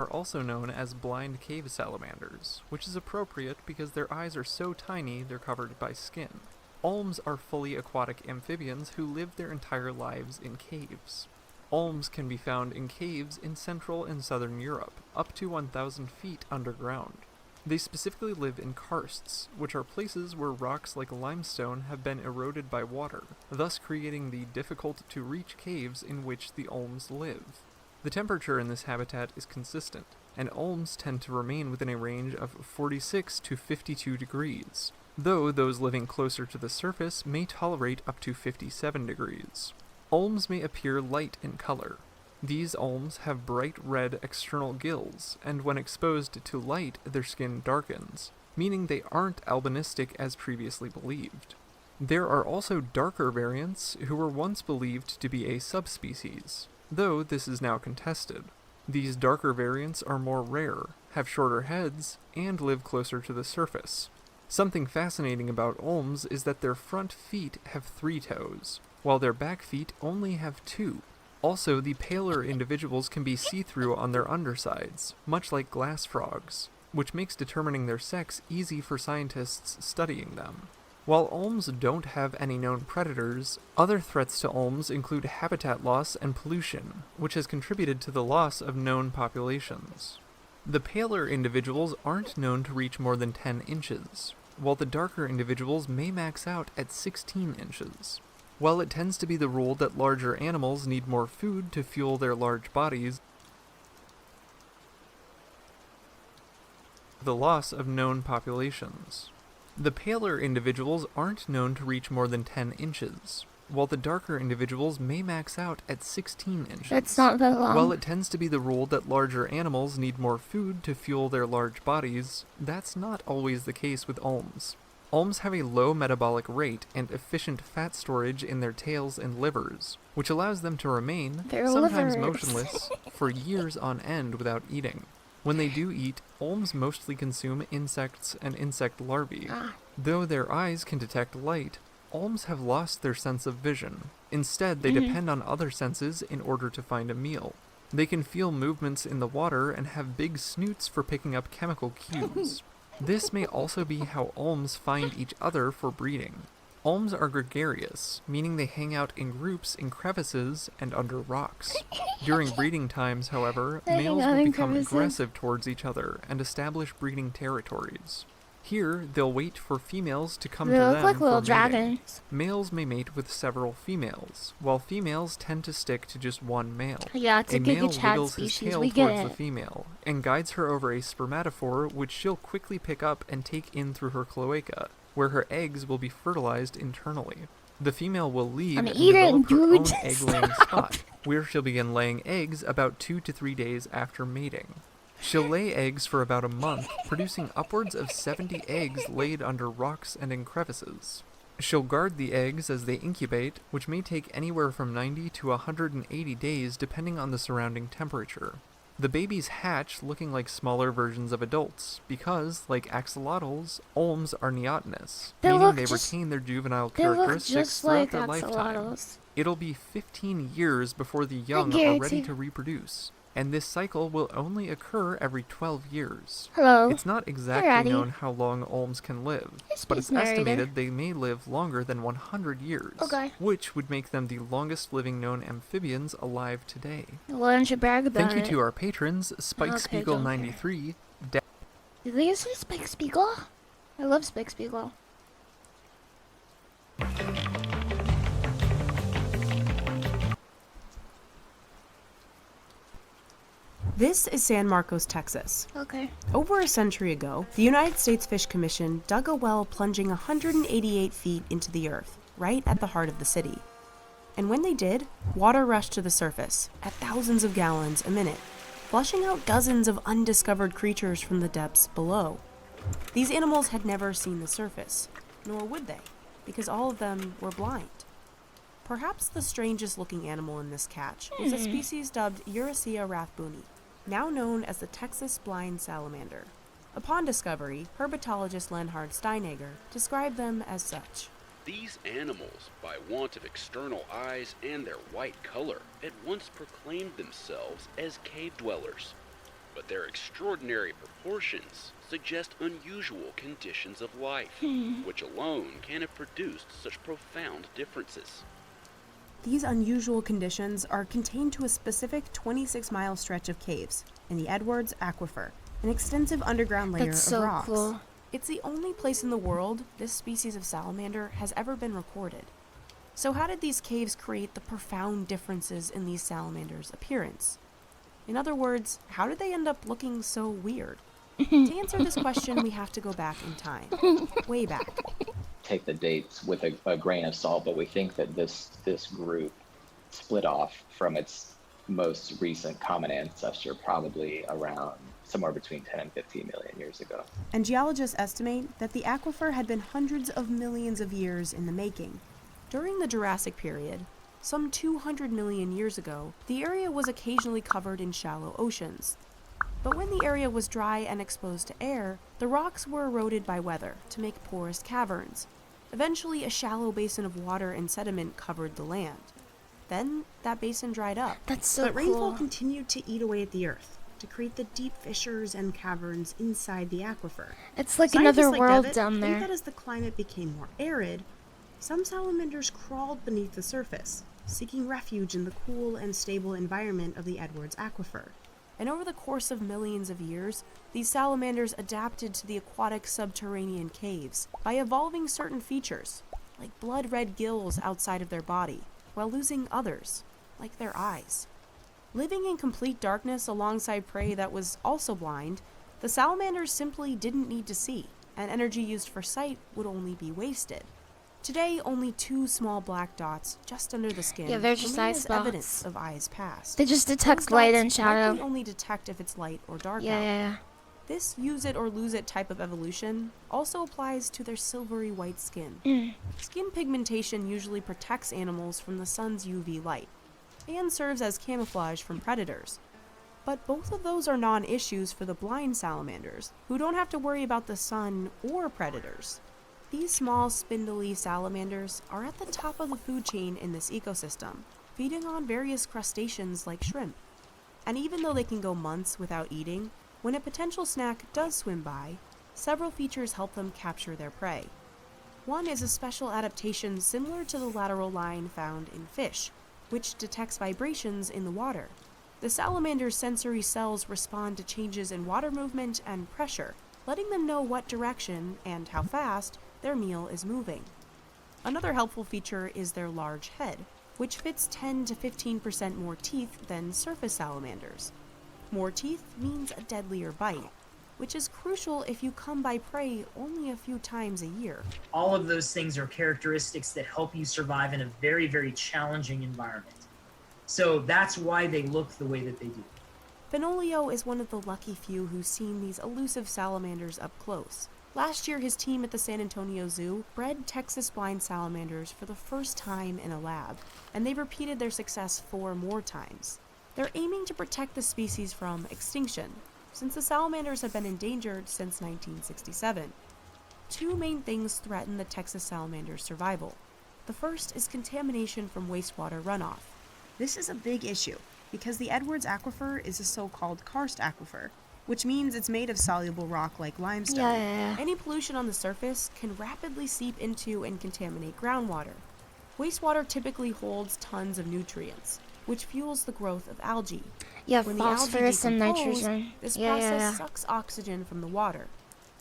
are also known as blind cave salamanders, which is appropriate because their eyes are so tiny they're covered by skin. Olms are fully aquatic amphibians who live their entire lives in caves. Olms can be found in caves in Central and Southern Europe, up to 1,000 feet underground. They specifically live in karsts, which are places where rocks like limestone have been eroded by water, thus creating the difficult-to-reach caves in which the olms live. The temperature in this habitat is consistent, and olms tend to remain within a range of 46 to 52 degrees, though those living closer to the surface may tolerate up to 57 degrees. Olms may appear light in color. These olms have bright red external gills, and when exposed to light, their skin darkens, meaning they aren't albinistic as previously believed. There are also darker variants who were once believed to be a subspecies, though this is now contested. These darker variants are more rare, have shorter heads, and live closer to the surface. Something fascinating about olms is that their front feet have 3 toes, while their back feet only have 2. Also, the paler individuals can be see-through on their undersides, much like glass frogs, which makes determining their sex easy for scientists studying them. While olms don't have any known predators, other threats to olms include habitat loss and pollution, which has contributed to the loss of known populations. The paler individuals aren't known to reach more than 10 inches, while the darker individuals may max out at 16 inches. While it tends to be the rule that larger animals need more food to fuel their large bodies, the loss of known populations. The paler individuals aren't known to reach more than 10 inches, while the darker individuals may max out at 16 inches. That's not that long. While it tends to be the rule that larger animals need more food to fuel their large bodies, that's not always the case with olms. Olms have a low metabolic rate and efficient fat storage in their tails and livers, which allows them to remain, sometimes motionless, for years on end without eating. When they do eat, olms mostly consume insects and insect larvae. Though their eyes can detect light, olms have lost their sense of vision. Instead, they depend on other senses in order to find a meal. They can feel movements in the water and have big snoots for picking up chemical cues. This may also be how olms find each other for breeding. Olms are gregarious, meaning they hang out in groups in crevices and under rocks. During breeding times, however, males will become aggressive towards each other and establish breeding territories. Here, they'll wait for females to come to them like for little mating. dragons. Males may mate with several females, while females tend to stick to just one male. Yeah, it's a male Giga Chad wiggles his species. tail We get towards it. the female and guides her over a spermatophore, which she'll quickly pick up and take in through her cloaca, where her eggs will be fertilized internally. The female will leave and develop her own egg-laying spot, where she'll begin laying eggs about 2 to 3 days after mating. She'll lay eggs for about a month, producing upwards of 70 eggs laid under rocks and in crevices. She'll guard the eggs as they incubate, which may take anywhere from 90 to 180 days depending on the surrounding temperature. The babies hatch looking like smaller versions of adults, because, like axolotls, olms are neotenous, meaning they retain their juvenile characteristics throughout their lifetime. It'll be 15 years before the young are ready to reproduce, and this cycle will only occur every 12 years. It's not exactly known how long olms can live, but it's estimated they may live longer than 100 years, which would make them the longest living known amphibians alive today. Why don't you brag about it? Thank you to our patrons, Spike Spiegel 93. Did they say Spike Spiegel? I love Spike Spiegel. This is San Marcos, Texas. Okay. Over a century ago, the United States Fish Commission dug a well plunging 188 feet into the earth, right at the heart of the city. And when they did, water rushed to the surface at thousands of gallons a minute, flushing out dozens of undiscovered creatures from the depths below. These animals had never seen the surface, nor would they, because all of them were blind. Perhaps the strangest looking animal in this catch was a species dubbed Uracea rathbuni, now known as the Texas blind salamander. Upon discovery, herpetologist Leonhard Steinegger described them as such. These animals, by want of external eyes and their white color, at once proclaimed themselves as cave dwellers. but their extraordinary proportions suggest unusual conditions of life, which alone can have produced such profound differences. These unusual conditions are contained to a specific 26-mile stretch of caves in the Edwards Aquifer, an extensive underground layer That's of so rocks. cool. It's the only place in the world this species of salamander has ever been recorded. So how did these caves create the profound differences in these salamanders' appearance? In other words, how did they end up looking so weird? To answer this question, we have to go back in time, way back. Take the dates with a grain of salt, but we think that this group split off from its most recent common ancestor probably around somewhere between 10 and 15 million years ago. And geologists estimate that the aquifer had been hundreds of millions of years in the making. During the Jurassic period, some 200 million years ago, the area was occasionally covered in shallow oceans. But when the area was dry and exposed to air, the rocks were eroded by weather to make porous caverns. Eventually, a shallow basin of water and sediment covered the land. Then, that basin dried up. That's so But rainfall cool. continued to eat away at the earth, to create the deep fissures and caverns inside the aquifer. It's like Scientists another like world Devitt down think there. that as the climate became more arid, some salamanders crawled beneath the surface, seeking refuge in the cool and stable environment of the Edwards Aquifer. And over the course of millions of years, these salamanders adapted to the aquatic subterranean caves by evolving certain features, like blood-red gills outside of their body, while losing others, like their eyes. Living in complete darkness alongside prey that was also blind, the salamanders simply didn't need to see, and energy used for sight would only be wasted. Today, only 2 small black dots just under the skin Yeah, they're just remain eye as spots. evidence of eyes past. They just Those detect light dots and shadow. likely only detect if it's light or dark Yeah, out. yeah, This use it or lose it type of evolution also applies to their silvery white skin. yeah. Skin pigmentation usually protects animals from the sun's UV light and serves as camouflage from predators. But both of those are non-issues for the blind salamanders, who don't have to worry about the sun or predators. These small, spindly salamanders are at the top of the food chain in this ecosystem, feeding on various crustaceans like shrimp. And even though they can go months without eating, when a potential snack does swim by, several features help them capture their prey. One is a special adaptation similar to the lateral line found in fish, which detects vibrations in the water. The salamander's sensory cells respond to changes in water movement and pressure, letting them know what direction and how fast their meal is moving. Another helpful feature is their large head, which fits 10 to 15% more teeth than surface salamanders. More teeth means a deadlier bite, which is crucial if you come by prey only a few times a year. All of those things are characteristics that help you survive in a very, very challenging environment. So that's why they look the way that they do. Benolio is one of the lucky few who's seen these elusive salamanders up close. Last year, his team at the San Antonio Zoo bred Texas blind salamanders for the first time in a lab, and they've repeated their success 4 more times. They're aiming to protect the species from extinction, since the salamanders have been endangered since 1967. 2 main things threaten the Texas salamander's survival. The first is contamination from wastewater runoff. This is a big issue, because the Edwards Aquifer is a so-called karst aquifer, which means it's made of soluble rock like limestone. Yeah. Any pollution on the surface can rapidly seep into and contaminate groundwater. Wastewater typically holds tons of nutrients, which fuels the growth of algae. Yeah, When the algae phosphorus and decompose, nitrogen. this Yeah, process sucks oxygen from the water,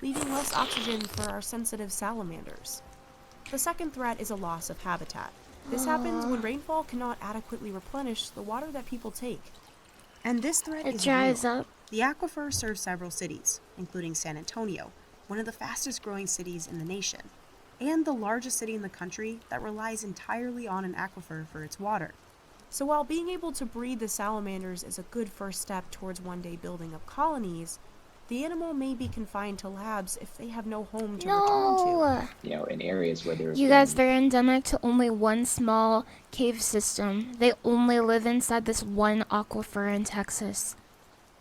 leaving less oxygen for our sensitive salamanders. The second threat is a loss of habitat. This happens when rainfall cannot adequately replenish the water that people take. And this threat It is dries real. up. The aquifer serves several cities, including San Antonio, one of the fastest growing cities in the nation, and the largest city in the country that relies entirely on an aquifer for its water. So while being able to breed the salamanders is a good first step towards one day building up colonies, the animal may be confined to labs if they have no home to return to. No! You know, in areas where there's You guys, they're endemic to only one small cave system. They only live inside this one aquifer in Texas,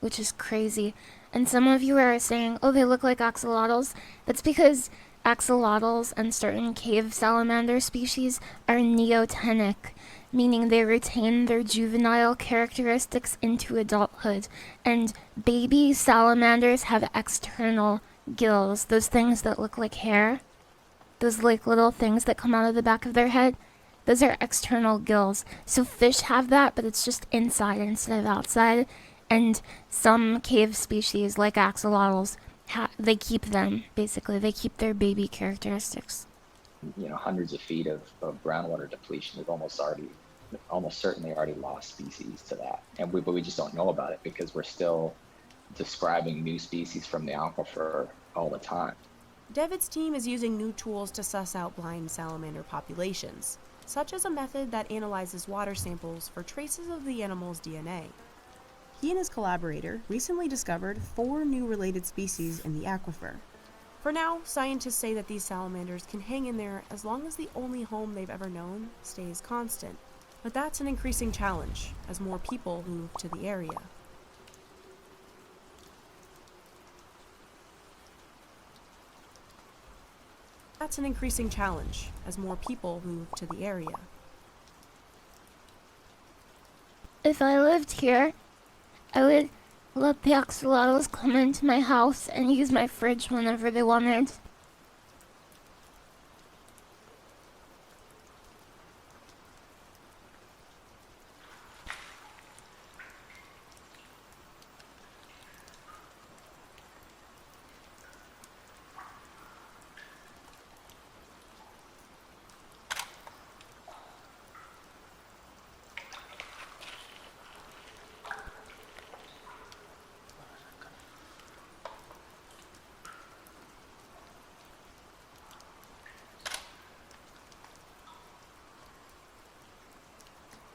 which is crazy. And some of you are saying, oh, they look like axolotls. That's because axolotls and certain cave salamander species are neotenic, meaning they retain their juvenile characteristics into adulthood, and baby salamanders have external gills, those things that look like hair, those like little things that come out of the back of their head. Those are external gills. So fish have that, but it's just inside instead of outside. And some cave species, like axolotls, they keep them, basically. They keep their baby characteristics. Hundreds of feet of groundwater depletion have almost certainly already lost species to that. But we just don't know about it because we're still describing new species from the aquifer all the time. David's team is using new tools to suss out blind salamander populations, such as a method that analyzes water samples for traces of the animal's DNA. He and his collaborator recently discovered 4 new related species in the aquifer. For now, scientists say that these salamanders can hang in there as long as the only home they've ever known stays constant. But that's an increasing challenge as more people move to the area. If I lived here, I would let the axolotls come into my house and use my fridge whenever they wanted.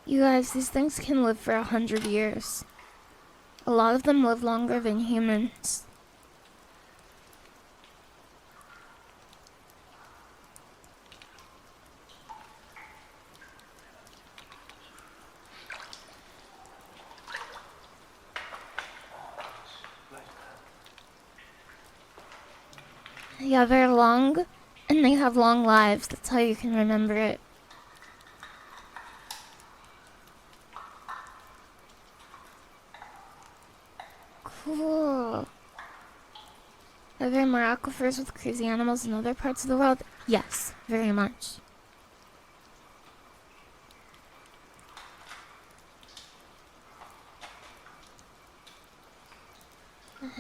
You guys, these things can live for 100 years. A lot of them live longer than humans. Yeah, they're long, and they have long lives. That's how you can remember it. Cool. Are there more aquifers with crazy animals in other parts of the world? Yes, very much.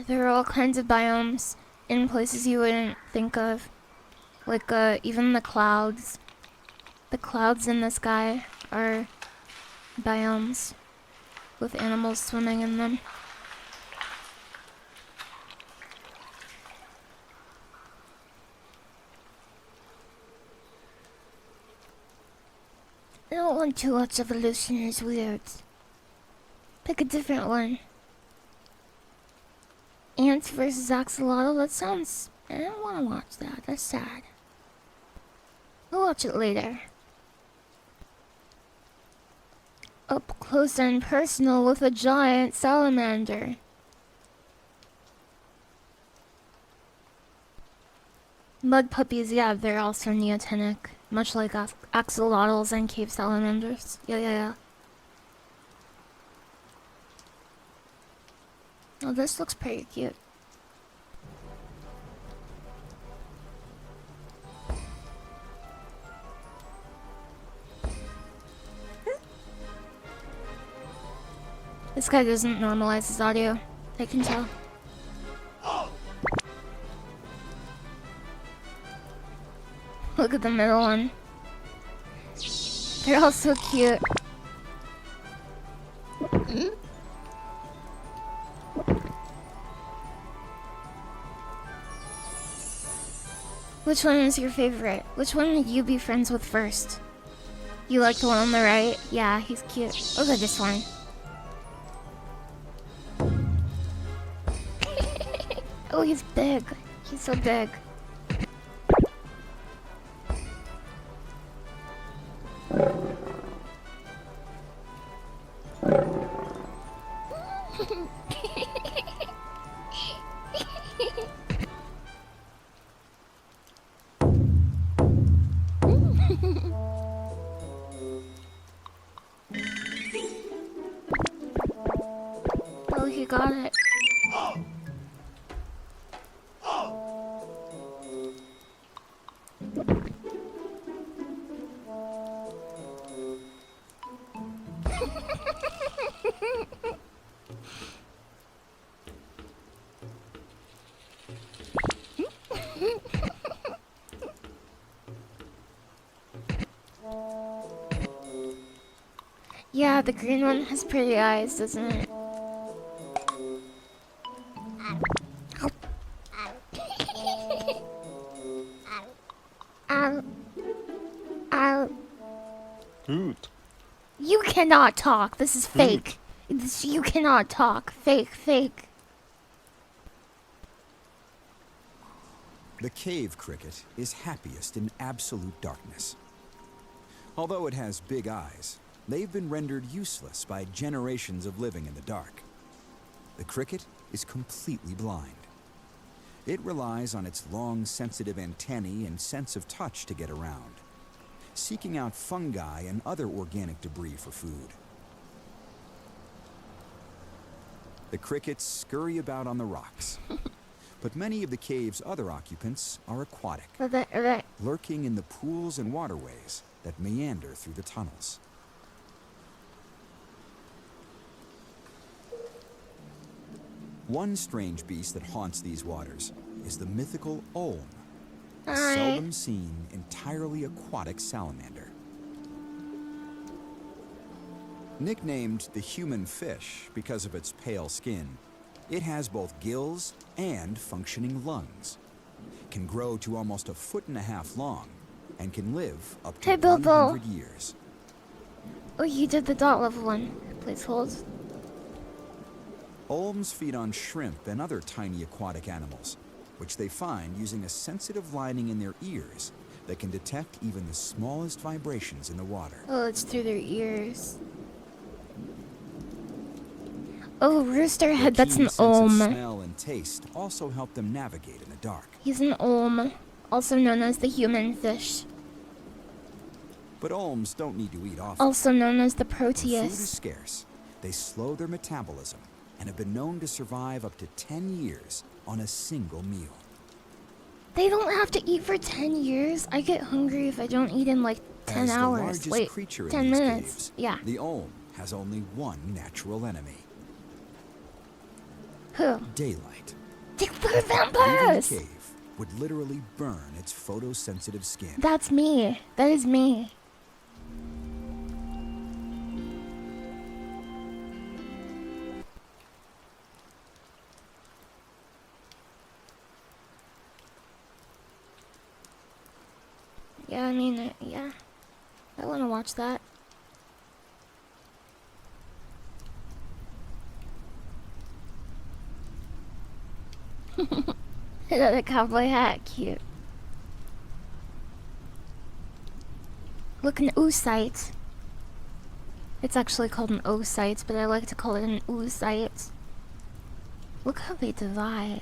There are all kinds of biomes in places you wouldn't think of. Like, even the clouds. The clouds in the sky are biomes with animals swimming in them. I don't want to watch evolution, it's weird. Pick a different one. Ants versus axolotl, that sounds... I don't want to watch that, that's sad. I'll watch it later. Up close and personal with a giant salamander. Mud puppies, yeah, they're also neotenic. Much like axolotls and cave salamanders. Yeah. Oh, this looks pretty cute. This guy doesn't normalize his audio. I can tell. Look at the middle one. They're all so cute. Which one is your favorite? Which one would you be friends with first? You like the one on the right? Yeah, he's cute. Look at this one. Oh, he's big. He's so big. Yeah, the green one has pretty eyes, doesn't it? Ow. Ow. Hoot. You cannot talk. This is fake. You cannot talk. Fake, fake. The cave cricket is happiest in absolute darkness. Although it has big eyes, they've been rendered useless by generations of living in the dark. The cricket is completely blind. It relies on its long, sensitive antennae and sense of touch to get around, seeking out fungi and other organic debris for food. The crickets scurry about on the rocks, but many of the cave's other occupants are aquatic, lurking in the pools and waterways that meander through the tunnels. One strange beast that haunts these waters is the mythical olm, a seldom seen, entirely aquatic salamander. Nicknamed the human fish because of its pale skin, it has both gills and functioning lungs, can grow to almost 1.5 feet long, and can live up to 100 years. Oh, you did the dot level one. Please hold. Olms feed on shrimp and other tiny aquatic animals, which they find using a sensitive lining in their ears that can detect even the smallest vibrations in the water. Oh, it's through their ears. Oh, rooster head, that's an olm. Smell and taste also help them navigate in the dark. He's an olm, also known as the human fish. But olms don't need to eat often. Also known as the When food is Proteus. scarce, they slow their metabolism and have been known to survive up to 10 years on a single meal. They don't have to eat for 10 years. I get hungry if I don't eat in like 10 As the hours. largest Wait, creature in 10 these minutes. caves, Yeah. the olm has only one natural enemy: Who? daylight. They're Leaving the vampires! cave would literally burn its photosensitive skin. That's me. That is me. Yeah, I mean, yeah. I want to watch that. The cowboy hat, cute. Look, an oosite. It's actually called an oosite, but I like to call it an oosite. Look how they divide.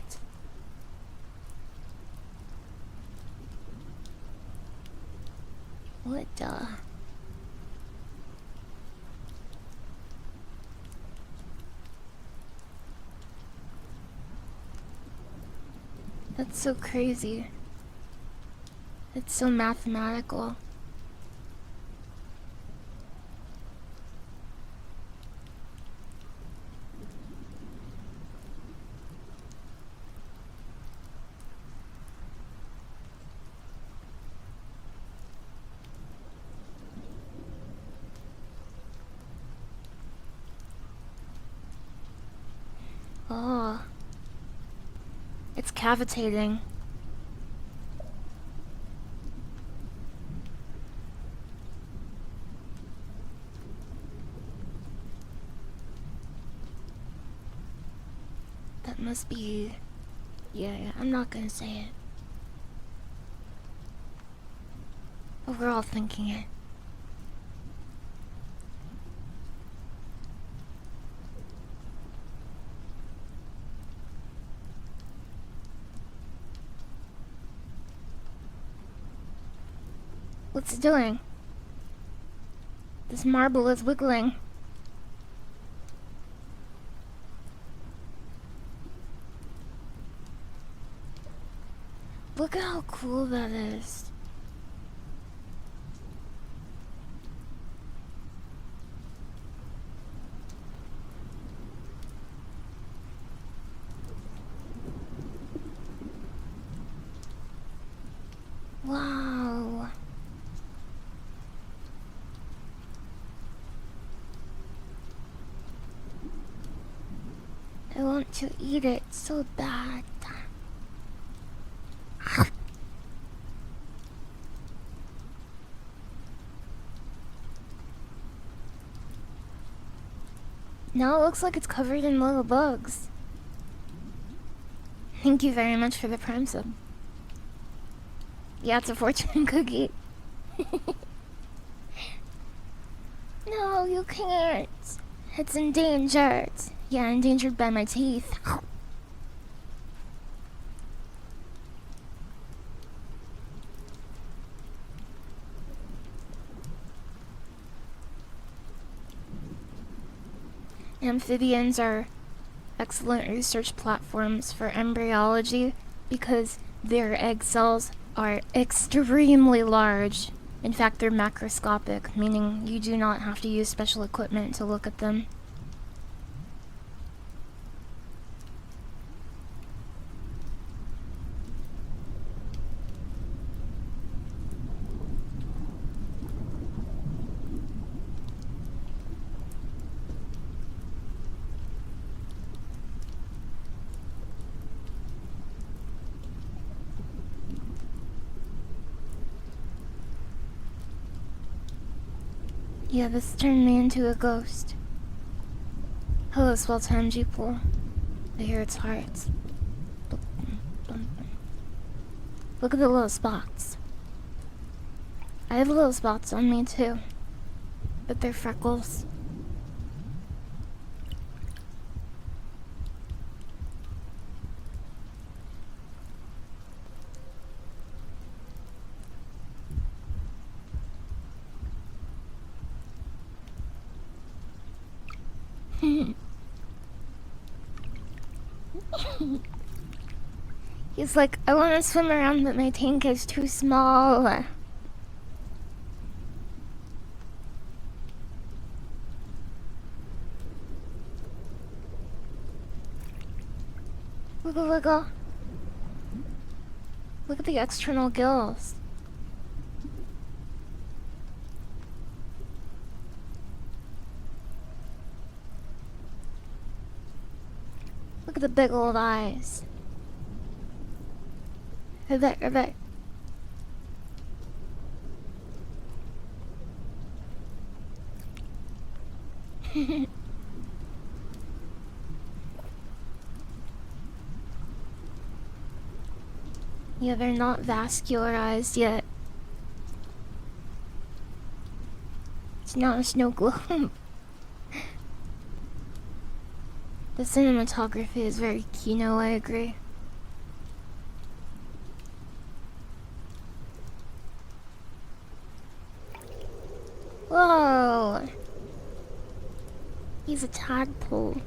What the? That's so crazy. It's so mathematical. Oh. It's cavitating. That must be... Yeah, I'm not gonna say it. But we're all thinking it. What's it doing? This marble is wiggling. Look at how cool that is. Wow. I want to eat it so bad. Now it looks like it's covered in little bugs. Thank you very much for the Prime sub. Yeah, it's a fortune cookie. No, you can't. It's endangered. Yeah, endangered by my teeth. Amphibians are excellent research platforms for embryology because their egg cells are extremely large. In fact, they're macroscopic, meaning you do not have to use special equipment to look at them. Yeah, this turned me into a ghost. Hello, Swell-Time G-Pool. I hear its hearts. Look at the little spots. I have little spots on me too, but they're freckles. He's like, I want to swim around, but my tank is too small. Wiggle, wiggle. Look at the external gills. Look at the big old eyes. I bet. Yeah, they're not vascularized yet. It's not a snow globe. The cinematography is very Kino, I agree. Whoa! He's a tadpole.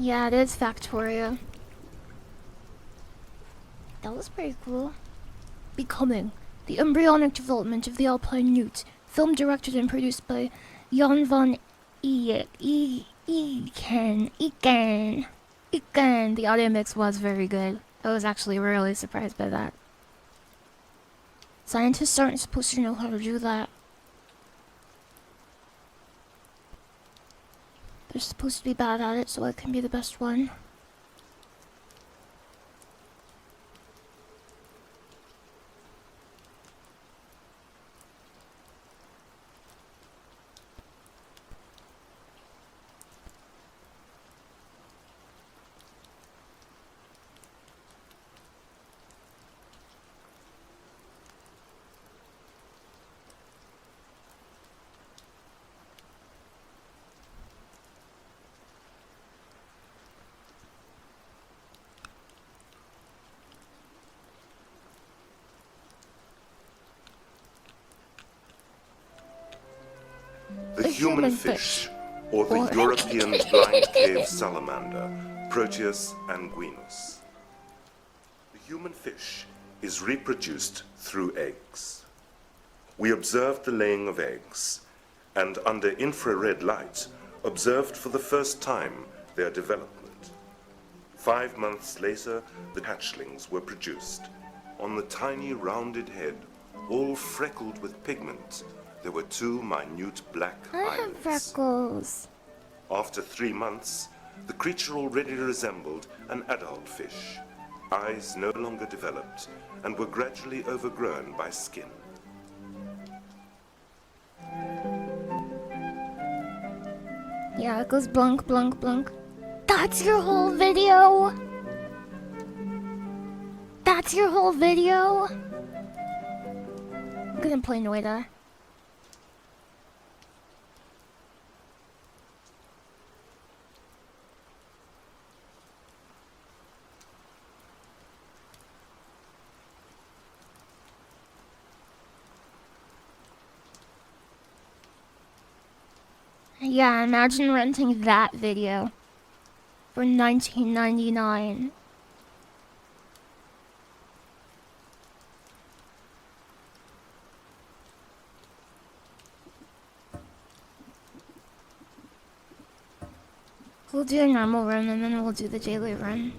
Yeah, it is Factorio. That was pretty cool. Becoming the embryonic development of the Alpine Newt. Film directed and produced by Jan van Eyck. Eken. The audio mix was very good. I was actually really surprised by that. Scientists aren't supposed to know how to do that. They're supposed to be bad at it so I can be the best one. The human fish, or the European blind cave salamander, Proteus anguinus. The human fish is reproduced through eggs. We observed the laying of eggs, and under infrared light, observed for the first time their development. 5 months later, the hatchlings were produced. On the tiny rounded head, all freckled with pigment, there were 2 minute black I have eyelids. freckles. After 3 months, the creature already resembled an adult fish. Eyes no longer developed and were gradually overgrown by skin. Yeah, it goes blunk, blunk, blunk. That's your whole video? That's your whole video? I'm gonna play Noita. Yeah, imagine renting that video for $19.99. We'll do a normal run and then we'll do the daily run.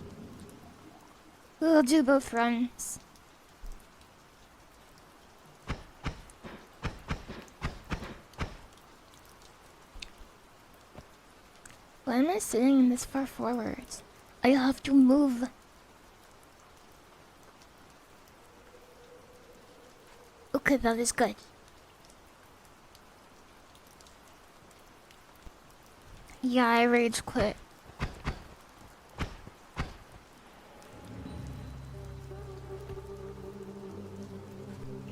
We'll do both runs. Why am I sitting this far forward? I have to move. Okay, that is good. Yeah, I rage quit.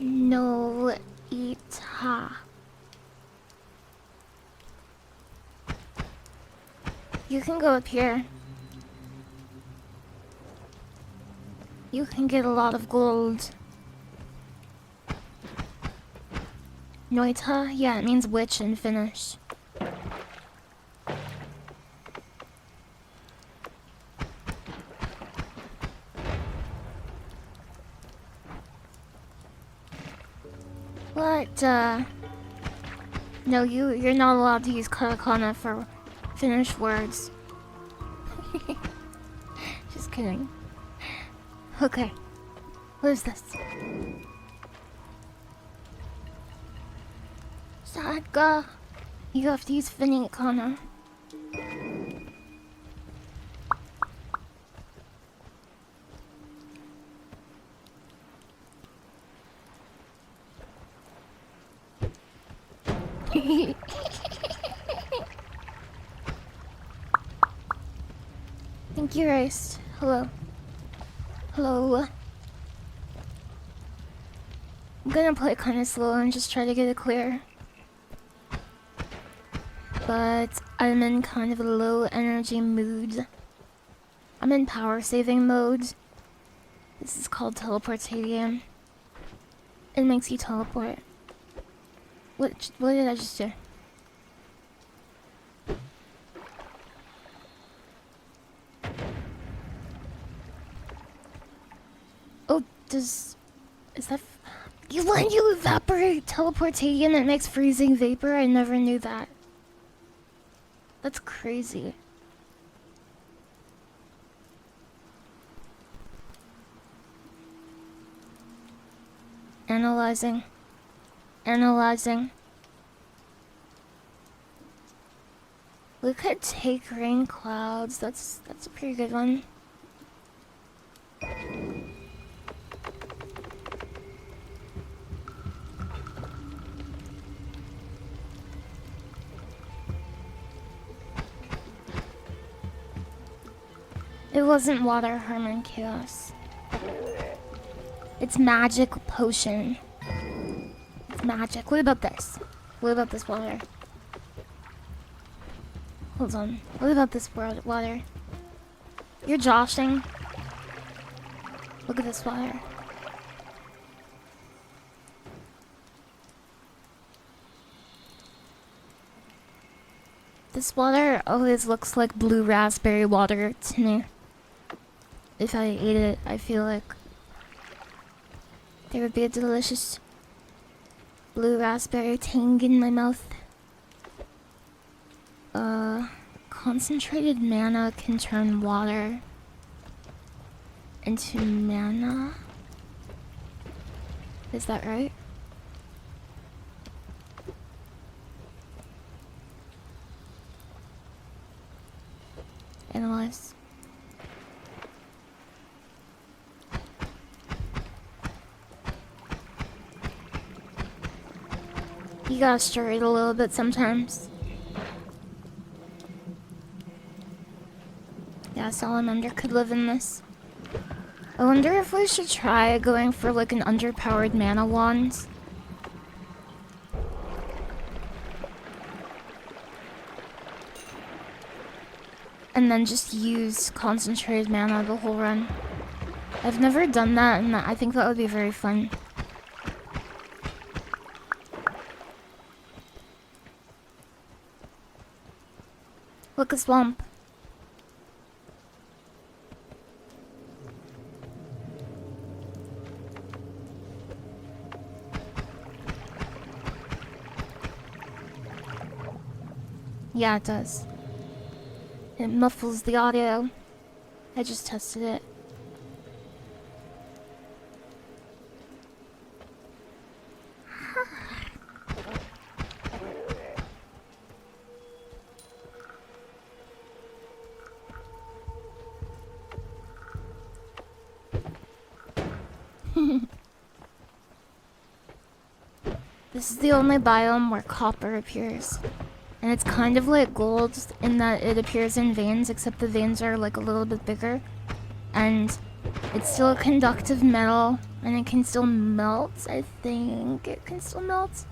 Noita. You can go up here. You can get a lot of gold. Noita? Yeah, it means witch in Finnish. What, No, you're not allowed to use katakana for Finnish words. Just kidding. Okay. What is this? Saga. You have to use Finnish-kana. Thank you, Rice. Hello. Hello. I'm gonna play kind of slow and just try to get it clear. But I'm in kind of a low energy mood. I'm in power saving mode. This is called teleportadium. It makes you teleport. What did I just do? Oh, is that... When you evaporate teleportadium, it makes freezing vapor? I never knew that. That's crazy. Analyzing. Analyzing. We could take rain clouds. That's a pretty good one. It wasn't water, Herman Chaos. It's magic potion. It's magic. What about this? What about this water? Hold on. What about this water? You're joshing. Look at this water. This water always looks like blue raspberry water to me. If I ate it, I feel like there would be a delicious blue raspberry tang in my mouth. Concentrated mana can turn water into mana. Is that right? Analyze. You gotta stir it a little bit sometimes. Yeah, salamander could live in this. I wonder if we should try going for like an underpowered mana wand. And then just use concentrated mana the whole run. I've never done that, and I think that would be very fun. Look, a swamp. Yeah, it does. It muffles the audio. I just tested it. This is the only biome where copper appears. And it's kind of like gold in that it appears in veins, except the veins are like a little bit bigger. And it's still a conductive metal, and it can still melt, I think it can still melt.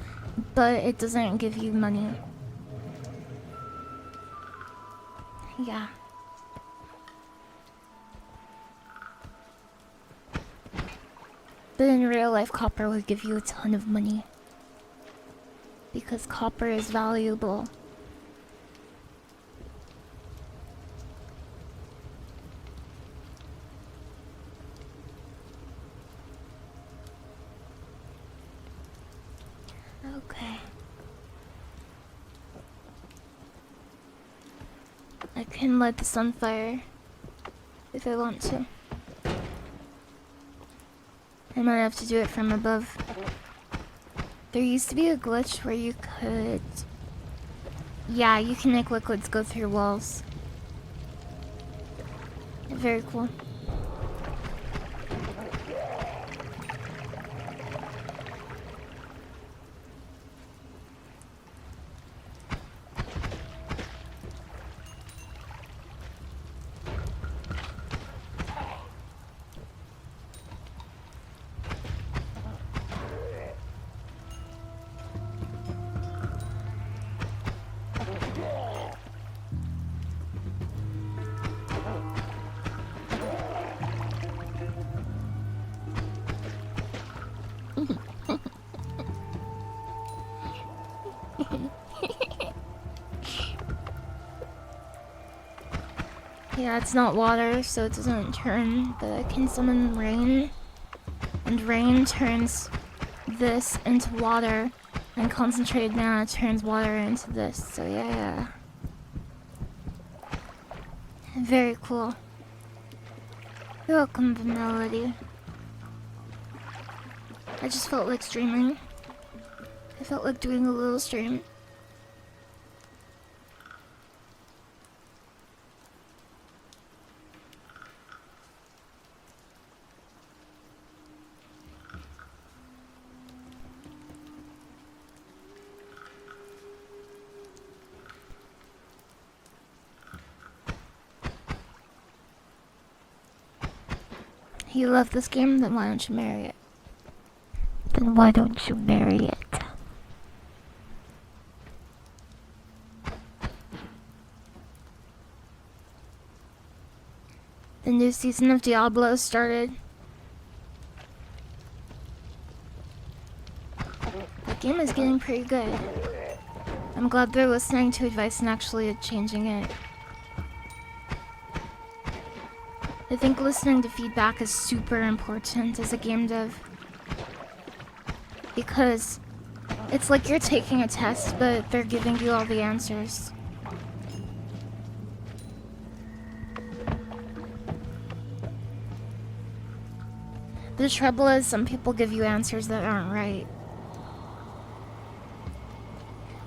But it doesn't give you money. Yeah. But in real life, copper would give you a ton of money. Because copper is valuable. Okay. I can light this on fire if I want to. I might have to do it from above. There used to be a glitch where you could... Yeah, you can make liquids go through walls. Very cool. Yeah, it's not water, so it doesn't turn, but I can summon rain. And rain turns this into water, and concentrated mana turns water into this, so yeah. Very cool. You're welcome, Vanillity. I just felt like streaming. I felt like doing a little stream. You love this game, then why don't you marry it? Then why don't you marry it? The new season of Diablo started. The game is getting pretty good. I'm glad they're listening to advice and actually changing it. I think listening to feedback is super important as a game dev. Because it's like you're taking a test, but they're giving you all the answers. The trouble is, some people give you answers that aren't right.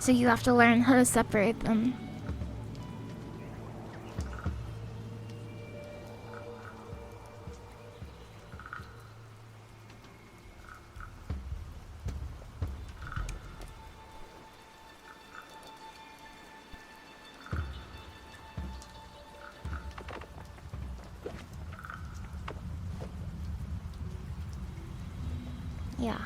So you have to learn how to separate them. Yeah.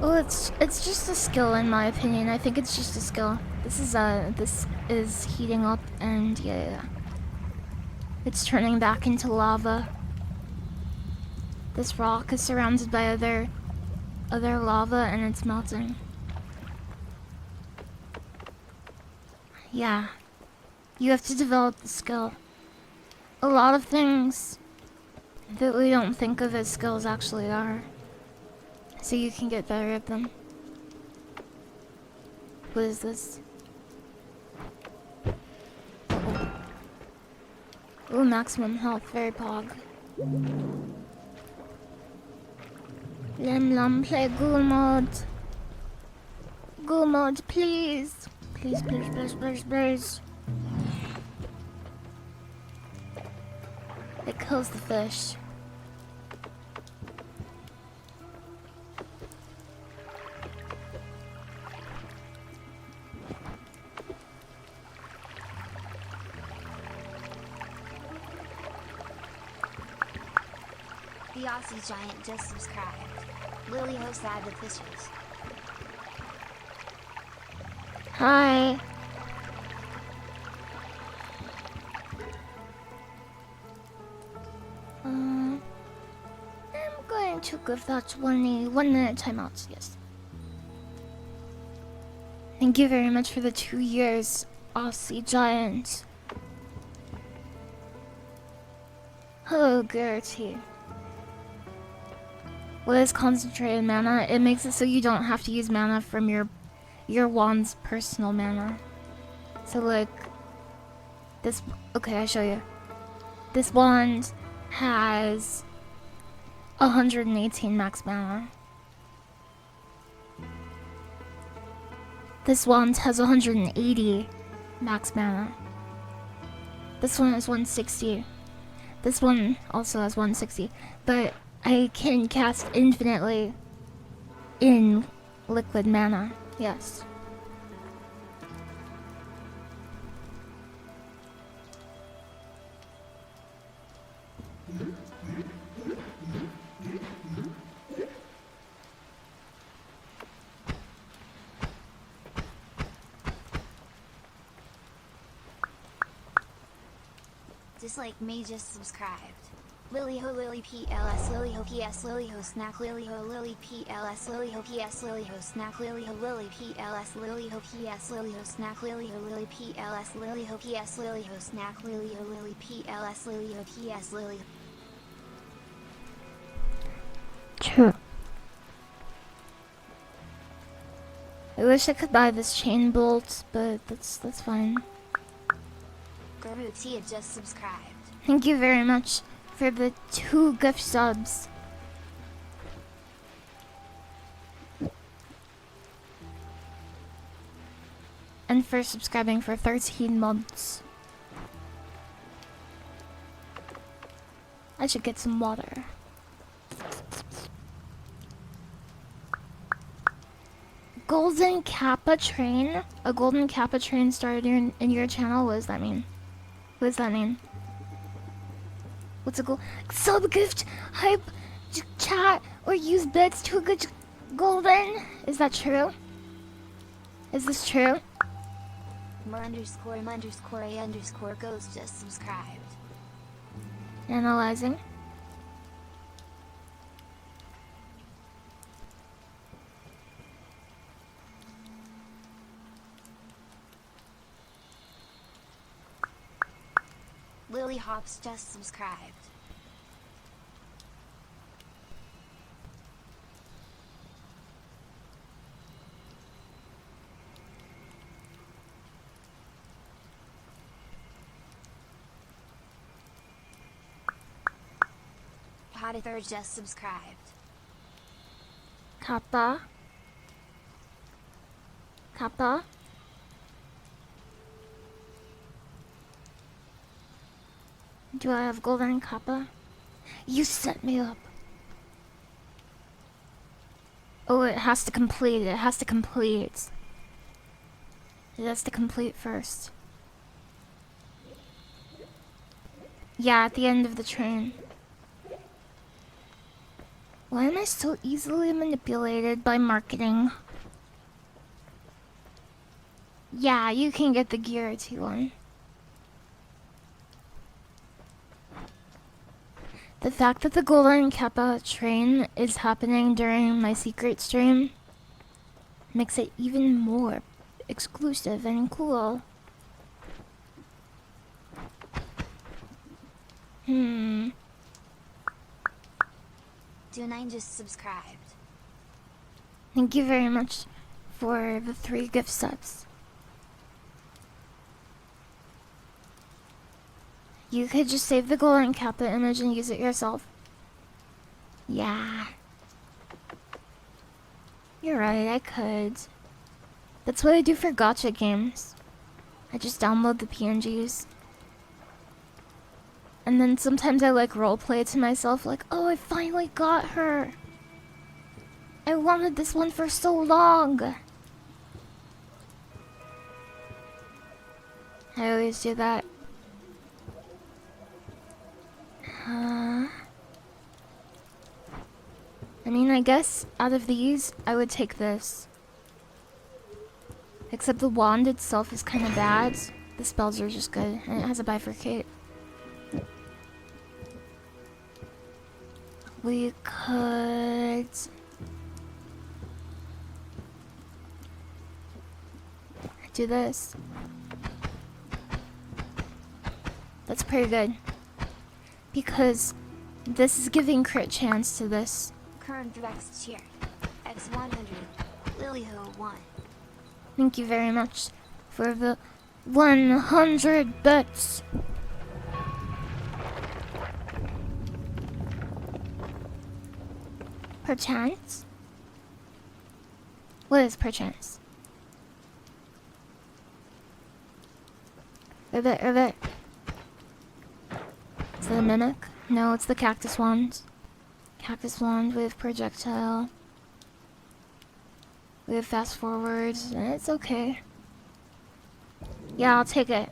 Well, it's just a skill in my opinion. I think it's just a skill. This is heating up and yeah. It's turning back into lava. This rock is surrounded by other lava and it's melting. Yeah. You have to develop the skill. A lot of things that we don't think of as skills actually are. So you can get better at them. What is this? Uh-oh. Ooh, maximum health, very pog. Lem play ghoul mode. Ghoul mode, please. Please, please, please, please, please. It kills the fish. The Aussie Giant just subscribed. LilyHops avid fishes. Hi. I'm going to give that 1 minute timeout, yes. Thank you very much for the 2 years, Aussie Giant. Hello, Gertie. What is concentrated mana? It makes it so you don't have to use mana from your wand's personal mana. So like this, okay, I'll show you. This wand has 118 max mana. This wand has 180 max mana. This one has 160. This one also has 160, but I can cast infinitely in liquid mana, yes. Just like me just subscribed. LilyHo Lily PLS LilyHo PS LilyHo Snack LilyHo Lily PLS LilyHo PS LilyHo Snack LilyHo Lily PLS LilyHo PS LilyHo Snack LilyHo Lily PLS LilyHo PS LilyHo Snack LilyHo Lily PLS LilyHo PS Lily. True. I wish I could buy this chain bolt, but that's fine. Garutia just subscribed. Thank you very much for the 2 gift subs. And for subscribing for 13 months. I should get some water. golden kappa train? A golden kappa train started in your channel? What does that mean? What does that mean? What's a gold sub gift hype chat or use bits to a good golden? Is that true? Is this true? _a_ ghost just subscribed. Analyzing. LilyHops just subscribed. Potty3rd just subscribed. Kappa. Kappa. Do I have golden kappa? You set me up. Oh, it has to complete. It has to complete. It has to complete first. Yeah, at the end of the train. Why am I so easily manipulated by marketing? Yeah, you can get the gear T1. The fact that the golden kappa train is happening during my secret stream makes it even more exclusive and cool. Do9 just subscribed. Thank you very much for the 3 gift subs. You could just save the golden kappa image and use it yourself. Yeah. You're right, I could. That's what I do for gacha games. I just download the PNGs. And then sometimes I like roleplay to myself like, oh, I finally got her. I wanted this one for so long. I always do that. I mean, I guess out of these, I would take this. Except the wand itself is kind of bad. The spells are just good, and it has a bifurcate. We could... do this. That's pretty good. Because this is giving crit chance to this. Current Rex cheer. X100. LilyHo1. Thank you very much for the 100 bits. Perchance? What is perchance? Ribbit. Is that a mimic? No, it's the cactus wand. Cactus wand with projectile. We have fast forward. It's okay. Yeah, I'll take it.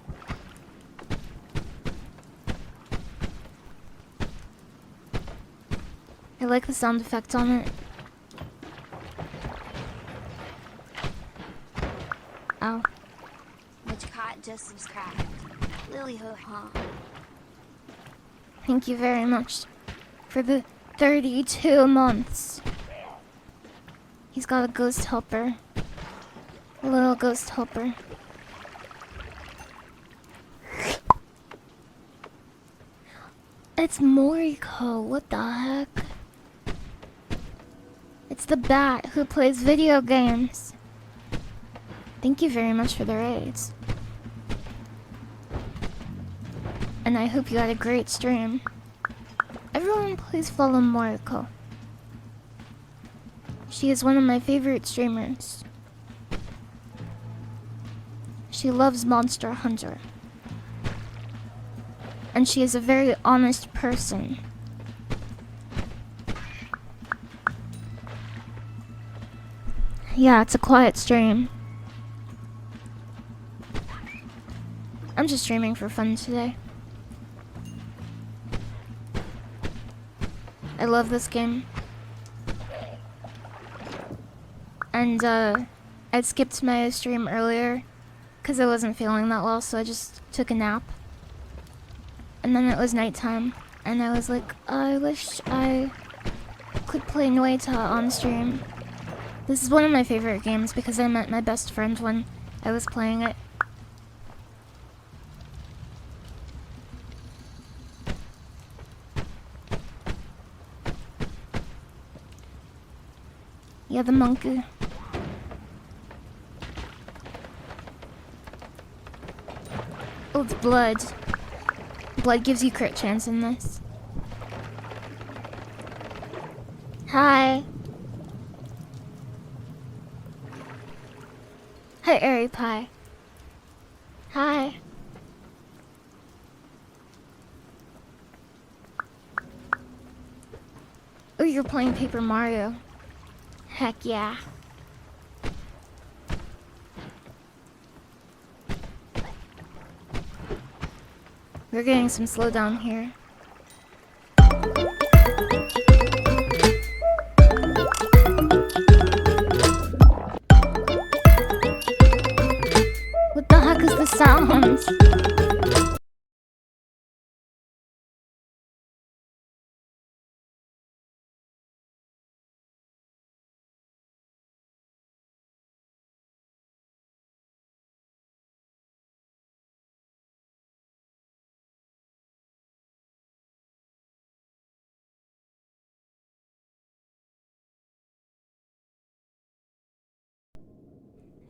I like the sound effect on it. Ow. Mitchcott just subscribed. LilyHo. Thank you very much for the 32 months. He's got a ghost helper. A little ghost helper. It's Moriko. What the heck? It's the bat who plays video games. Thank you very much for the raids. And I hope you had a great stream. Everyone please follow Moriko. She is one of my favorite streamers. She loves Monster Hunter. And she is a very honest person. Yeah, it's a quiet stream. I'm just streaming for fun today. I love this game. And I skipped my stream earlier because I wasn't feeling that well, so I just took a nap. And then it was nighttime, and I was like, I wish I could play Noita on stream. This is one of my favorite games because I met my best friend when I was playing it. Yeah, the monkey. Oh, it's blood. Blood gives you crit chance in this. Hi. Hi, Airy Pie. Hi. Oh, you're playing Paper Mario. Heck yeah. We're getting some slowdown here. What the heck is the sounds?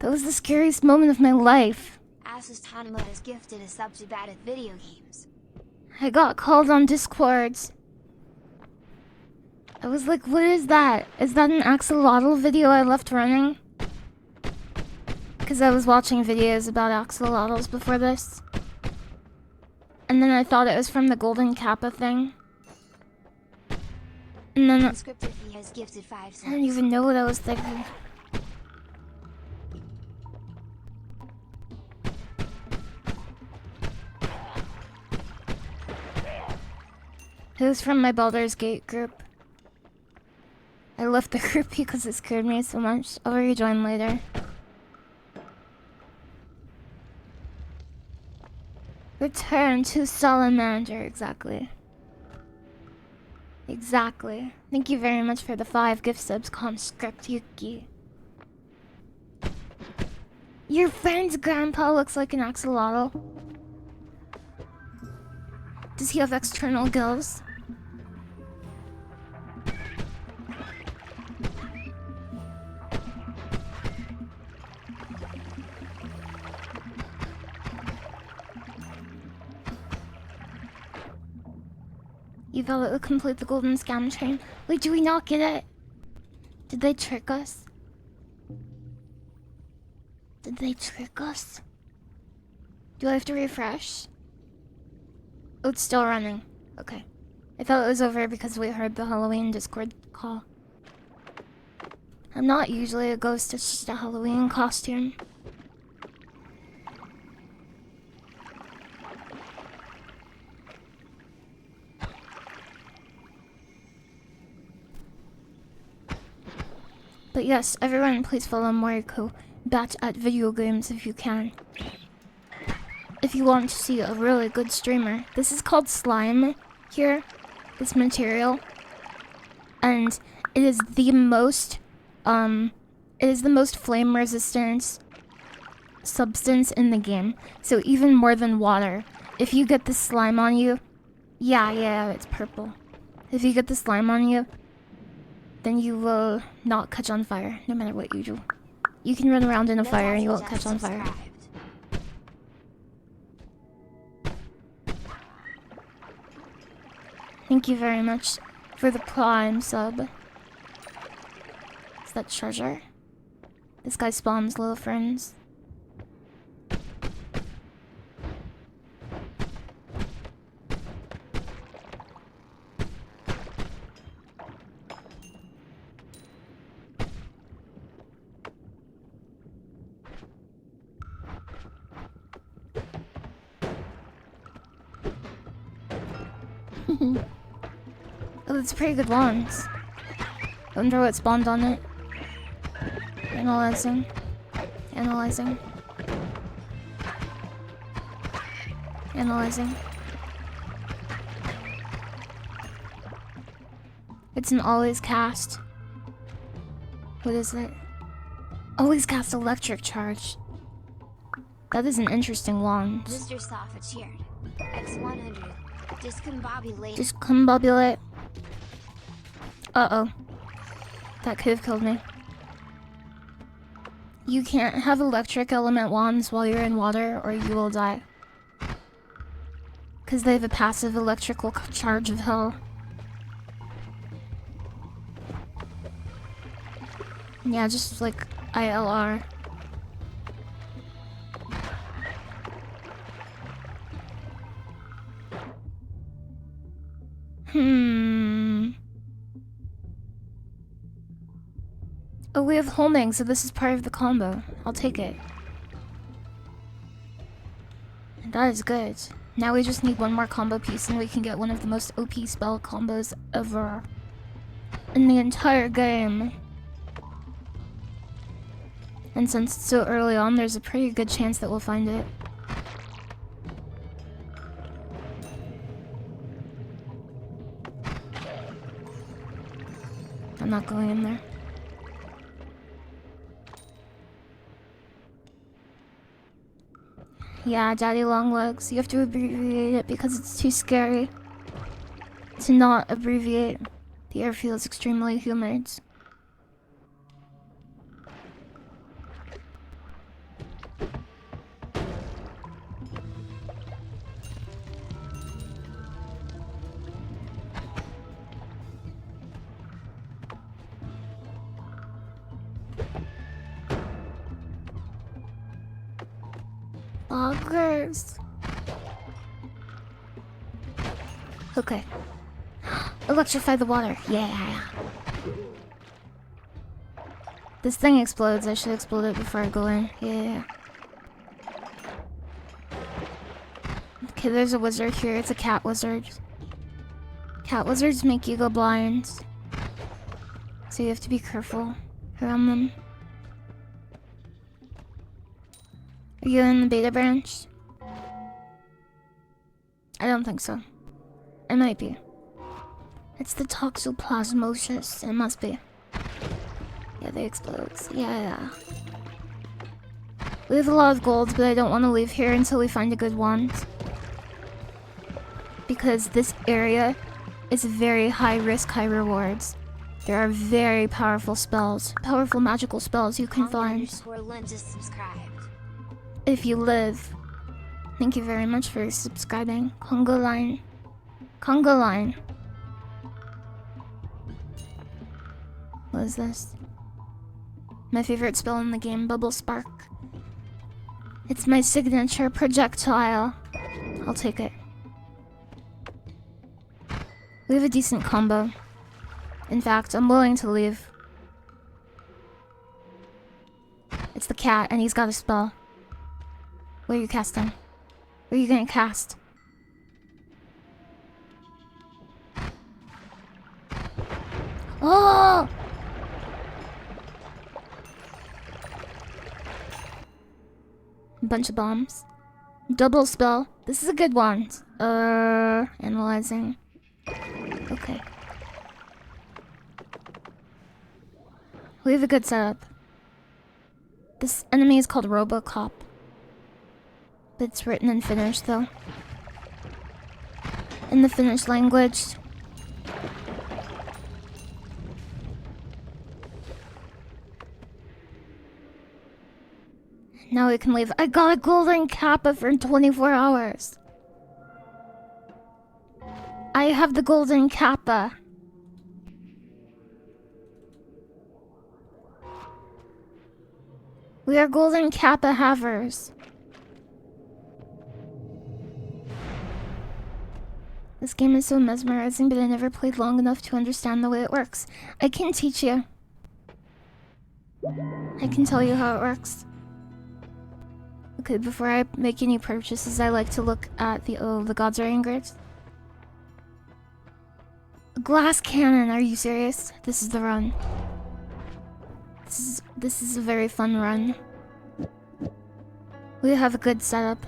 That was the scariest moment of my life. Asus Tanimo is gifted a sub to bad at video games. I got called on Discords. I was like, what is that? Is that an axolotl video I left running? Because I was watching videos about axolotls before this. And then I thought it was from the Golden Kappa thing. And then Unscripted he has gifted 5 I subs. don't even know what I was thinking. It was from my Baldur's Gate group. I left the group because it scared me so much. I'll rejoin later. Return to Salamander, exactly. Exactly. Thank you very much for the 5 gift subs, Conscript Yuki. Your friend's grandpa looks like an axolotl. Does he have external gills? You thought it would complete the golden scam train. Wait, do we not get it? Did they trick us? Did they trick us? Do I have to refresh? Oh, it's still running. Okay. I thought it was over because we heard the Halloween Discord call. I'm not usually a ghost, it's just a Halloween costume. But yes, everyone please follow Moriko Bat at Video Games if you can. If you want to see a really good streamer. This is called slime here, this material. And it is the most flame resistant substance in the game. So even more than water. If you get the slime on you, yeah, it's purple. If you get the slime on you, then you will not catch on fire, no matter what you do. You can run around in a fire and you won't catch on fire. Thank you very much for the Prime sub. Is that treasure? This guy spawns little friends. Oh, that's pretty good wands. I wonder what spawned on it. Analyzing. Analyzing. Analyzing. It's an always cast. What is it? Always cast electric charge. That is an interesting wand. Visitor software shared. X100. Discombobulate. Discombobulate. Uh-oh. That could have killed me. You can't have electric element wands while you're in water or you will die. Because they have a passive electrical charge of hell. Yeah, just like ILR. Oh, we have homing, so this is part of the combo. I'll take it. That is good. Now we just need one more combo piece and we can get one of the most OP spell combos ever in the entire game. And since it's so early on, there's a pretty good chance that we'll find it. I'm not going in there. Yeah, Daddy Longlegs. You have to abbreviate it because it's too scary to not abbreviate. The air feels extremely humid. Boggers. Okay. Electrify the water. Yeah. This thing explodes. I should explode it before I go in. Yeah. Okay, there's a wizard here. It's a cat wizard. Cat wizards make you go blind. So you have to be careful around them. Are you in the beta branch? I don't think so. I might be. It's the toxoplasmosis. It must be. Yeah, they explode. Yeah. We have a lot of gold, but I don't want to leave here until we find a good wand. Because this area is very high risk, high rewards. There are very powerful spells, powerful magical spells you can find. If you live. Thank you very much for subscribing. Congo line. Congo line. What is this? My favorite spell in the game, Bubble Spark. It's my signature projectile. I'll take it. We have a decent combo. In fact, I'm willing to leave. It's the cat, and he's got a spell. Where are you casting? Where are you gonna cast? Oh! A bunch of bombs. Double spell. This is a good one. Analyzing. Okay. We have a good setup. This enemy is called Robocop. But it's written in Finnish, though. In the Finnish language. Now we can leave. I got a golden kappa for 24 hours. I have the golden kappa. We are golden kappa havers. This game is so mesmerizing, but I never played long enough to understand the way it works. I can teach you. I can tell you how it works. Okay, before I make any purchases, I like to look at the... Oh, the gods are angry. Glass cannon, are you serious? This is the run. This is a very fun run. We have a good setup.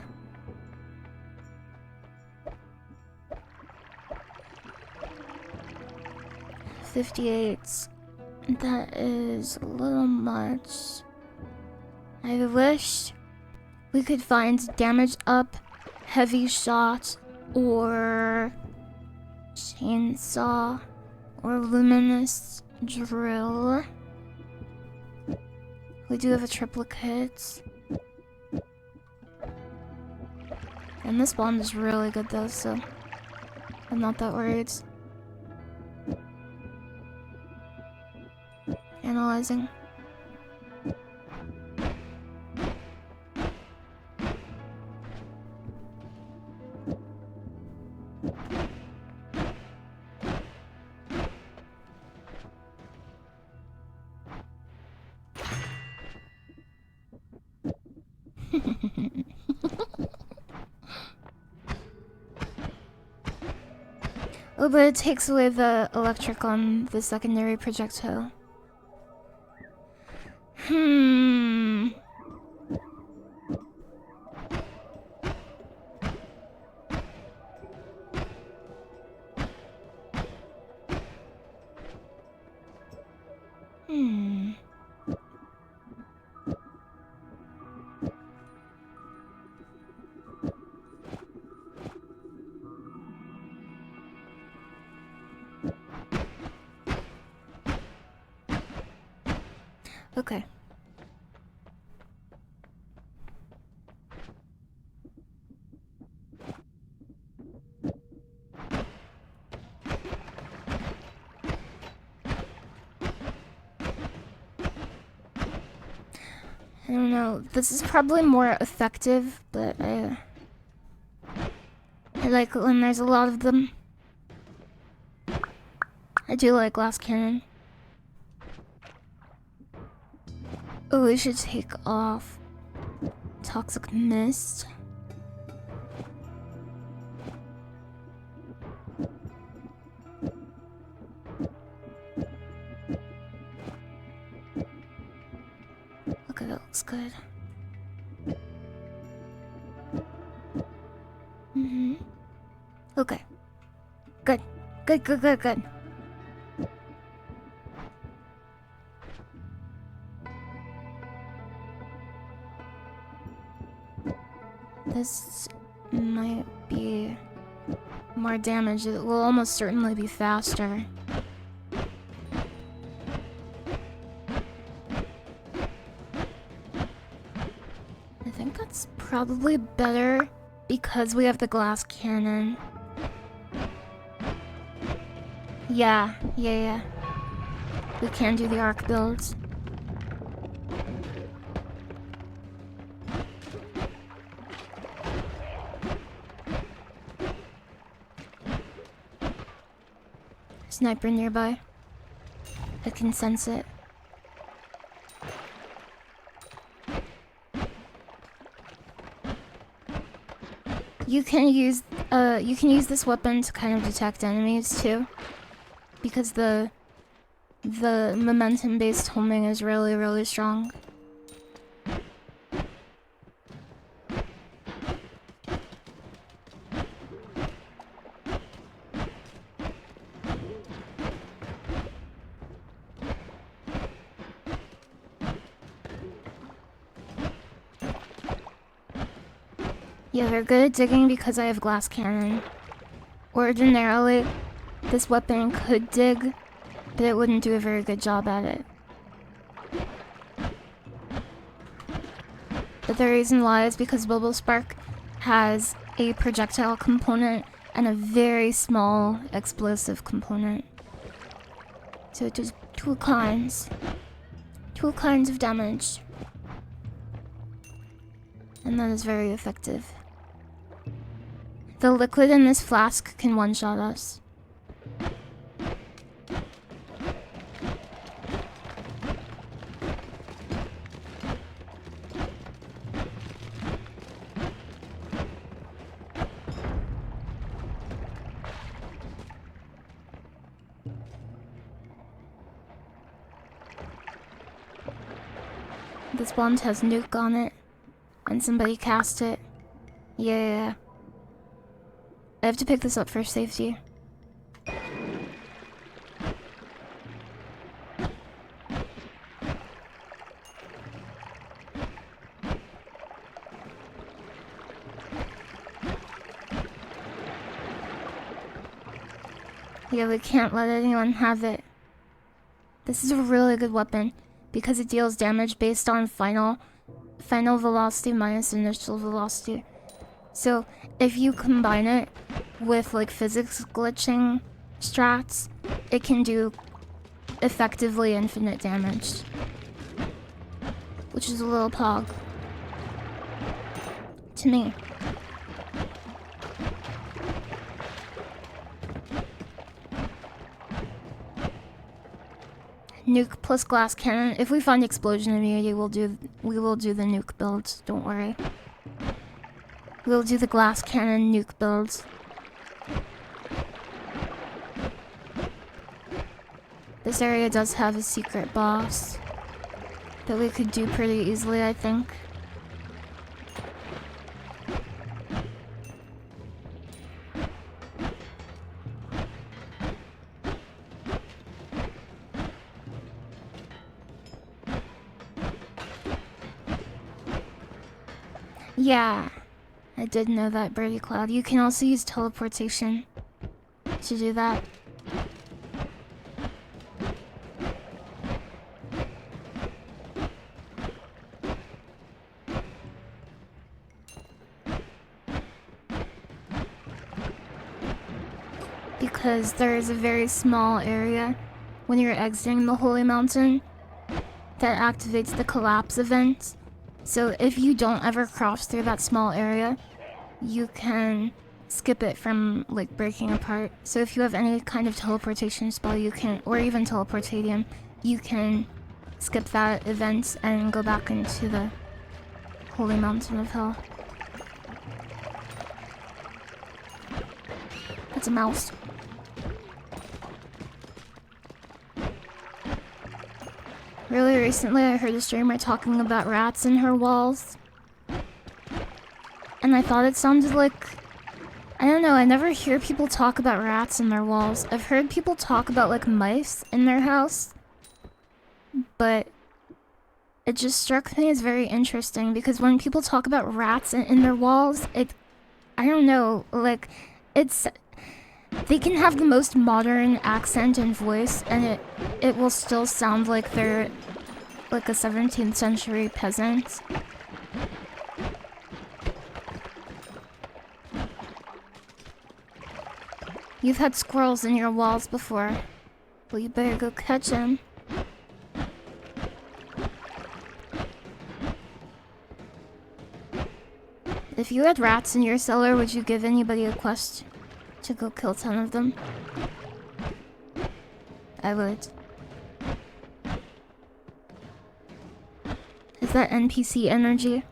$58. That is a little much. I wish we could find damage up, heavy shot, or chainsaw, or luminous drill. We do have a triplicate. And this bomb is really good though, so I'm not that worried. Analyzing. Oh, but it takes away the electric on the secondary projectile. Okay. I don't know. This is probably more effective, but I like when there's a lot of them. I do like glass cannon. Oh, we should take off toxic mist. Okay, that looks good. Okay. Good. Good, good, good, good. This might be more damage. It will almost certainly be faster. I think that's probably better because we have the glass cannon. Yeah. We can do the arc builds. Sniper nearby. I can sense it. You can use this weapon to kind of detect enemies too, because the momentum-based homing is really, really strong. Yeah, they're good at digging because I have glass cannon. Ordinarily, this weapon could dig, but it wouldn't do a very good job at it. But the reason why is because Bubble Spark has a projectile component and a very small explosive component. So it does two kinds of damage. And that is very effective. The liquid in this flask can one-shot us. This wand has nuke on it. And somebody cast it. Yeah. I have to pick this up for safety. Yeah, we can't let anyone have it. This is a really good weapon because it deals damage based on final velocity minus initial velocity. So if you combine it with like physics glitching strats, it can do effectively infinite damage, which is a little pog to me. Nuke plus glass cannon. If we find explosion immunity, we will do the nuke builds. Don't worry. We'll do the glass cannon nuke builds. This area does have a secret boss that we could do pretty easily, I think. Yeah, I did know that, Birdie Cloud. You can also use teleportation to do that. Because there is a very small area when you're exiting the Holy Mountain that activates the collapse event. So if you don't ever cross through that small area, you can skip it from like breaking apart. So if you have any kind of teleportation spell, you can, or even teleportadium, you can skip that event and go back into the Holy Mountain of Hell. That's a mouse. Really recently, I heard a streamer talking about rats in her walls. And I thought it sounded like... I don't know, I never hear people talk about rats in their walls. I've heard people talk about, like, mice in their house. But it just struck me as very interesting, because when people talk about rats in their walls, it... I don't know, like, it's... They can have the most modern accent and voice, and it will still sound like they're like a 17th century peasant. You've had squirrels in your walls before. Well, you better go catch them. If you had rats in your cellar, would you give anybody a quest to go kill 10 of them? I would. Is that NPC energy?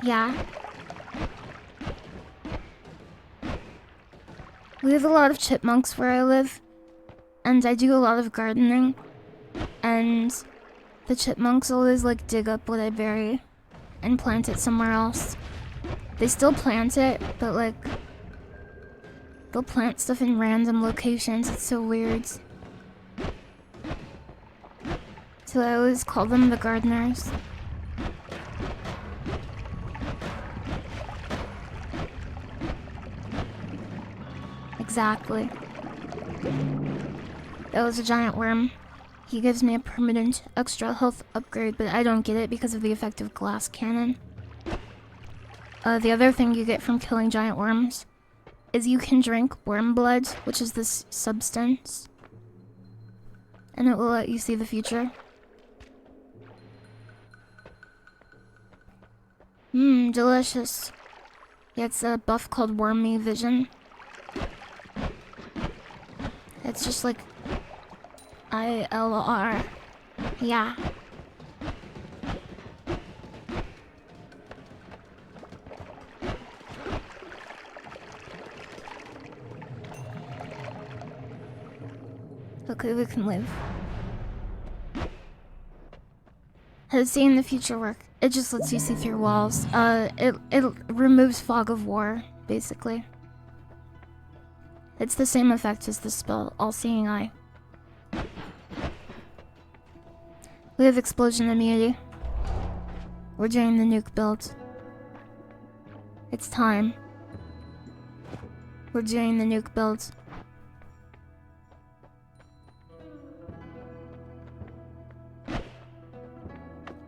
Yeah. We have a lot of chipmunks where I live, and I do a lot of gardening, and the chipmunks always like dig up what I bury and plant it somewhere else. They still plant it, but like, they'll plant stuff in random locations. It's so weird. So I always call them the gardeners. Exactly. That was a giant worm. He gives me a permanent extra health upgrade, but I don't get it because of the effective glass cannon. The other thing you get from killing giant worms is you can drink worm blood, which is this substance, and it will let you see the future. Delicious. Yeah, it's a buff called Wormy Vision. It's just like ILR. Yeah. Okay, we can live. How does seeing the future work? It just lets you see through walls. It removes fog of war, basically. It's the same effect as the spell, All-Seeing Eye. We have explosion immunity. We're doing the nuke build. It's time. We're doing the nuke build.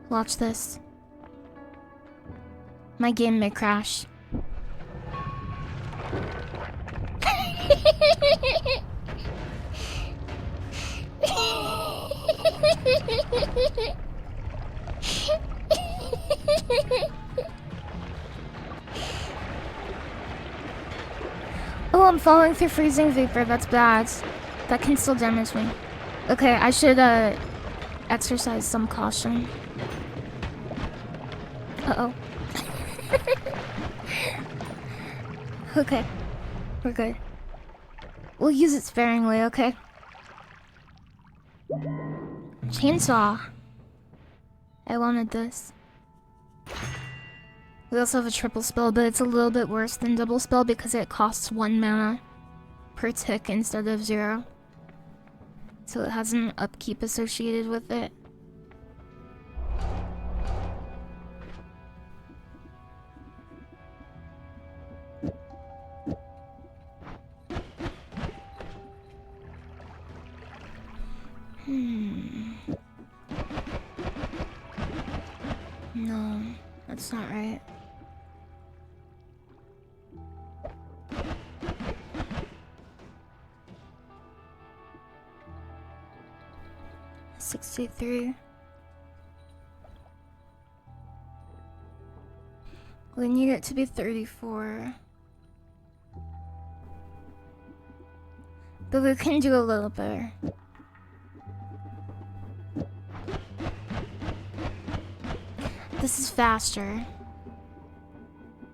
Watch this. My game may crash. Oh, I'm falling through freezing vapor. That's bad. That can still damage me. Okay, I should exercise some caution. Uh-oh. Okay. We're good. We'll use it sparingly, okay? Chainsaw. I wanted this. We also have a triple spell, but it's a little bit worse than double spell because it costs 1 mana per tick instead of 0. So it has an upkeep associated with it. No, that's not right. $63. We need it to be 34. But we can do a little better. This is faster.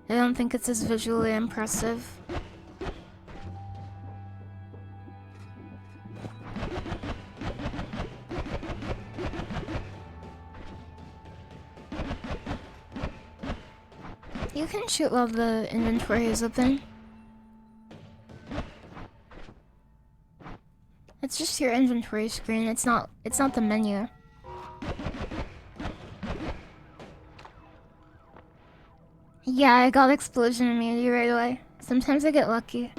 I don't think it's as visually impressive. You can shoot while the inventory is open. It's just your inventory screen. It's not the menu. Yeah, I got explosion immunity right away. Sometimes I get lucky.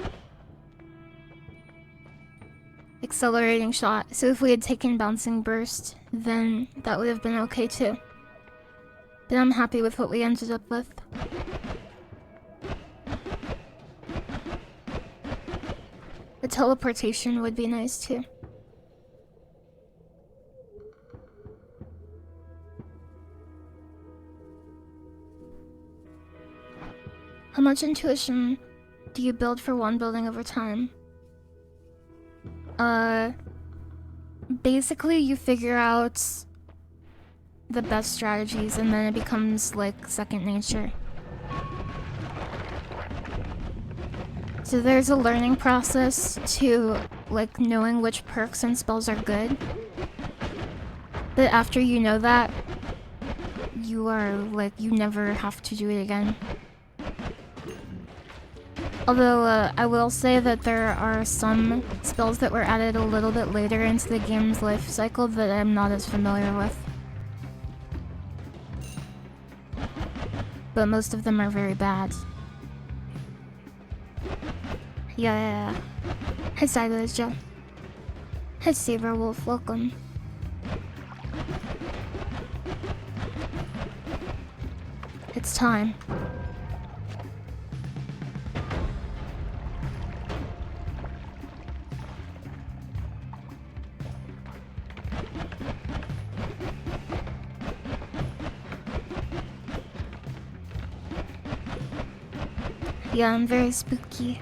Accelerating shot. So if we had taken bouncing burst, then that would have been okay too. But I'm happy with what we ended up with. The teleportation would be nice too. How much intuition do you build for one building over time? Basically you figure out the best strategies and then it becomes like second nature. So there's a learning process to like knowing which perks and spells are good. But after you know that, you are like, you never have to do it again. Although, I will say that there are some spells that were added a little bit later into the game's life cycle that I'm not as familiar with. But most of them are very bad. Yeah. Hi, Sideways Joe. Hi, Saber Wolf, welcome. It's time. Yeah, I'm very spooky.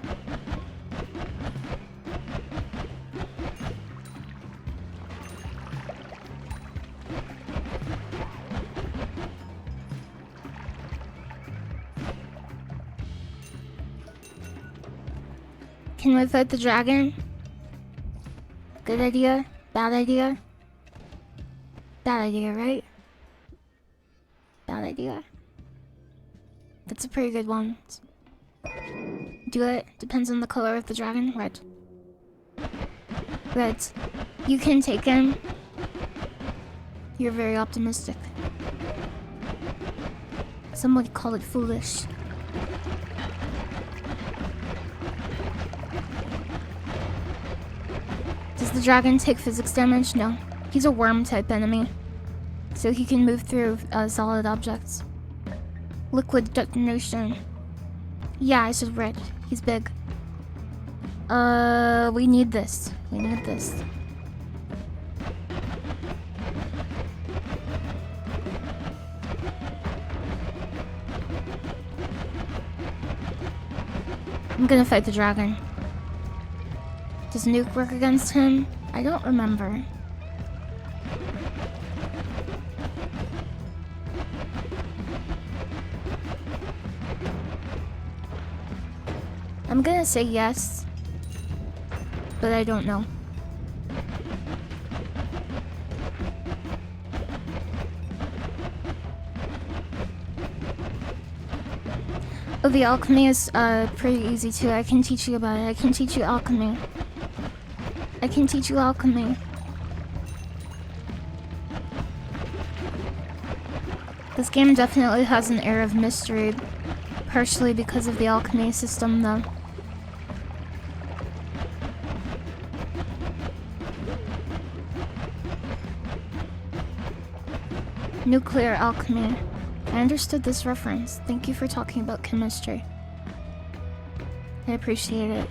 Can we fight the dragon? Good idea? Bad idea? Bad idea, right? idea. That's a pretty good one. Do it. Depends on the color of the dragon. Red. Red. You can take him. You're very optimistic. Some would call it foolish. Does the dragon take physics damage? No. He's a worm type enemy. So he can move through solid objects. Liquid detonation. Yeah, I said red. He's big. We need this. We need this. I'm gonna fight the dragon. Does nuke work against him? I don't remember. I'm gonna say yes, but I don't know. Oh, the alchemy is pretty easy too. I can teach you about it. I can teach you alchemy. I can teach you alchemy. This game definitely has an air of mystery, partially because of the alchemy system though. Nuclear alchemy. I understood this reference. Thank you for talking about chemistry. I appreciate it.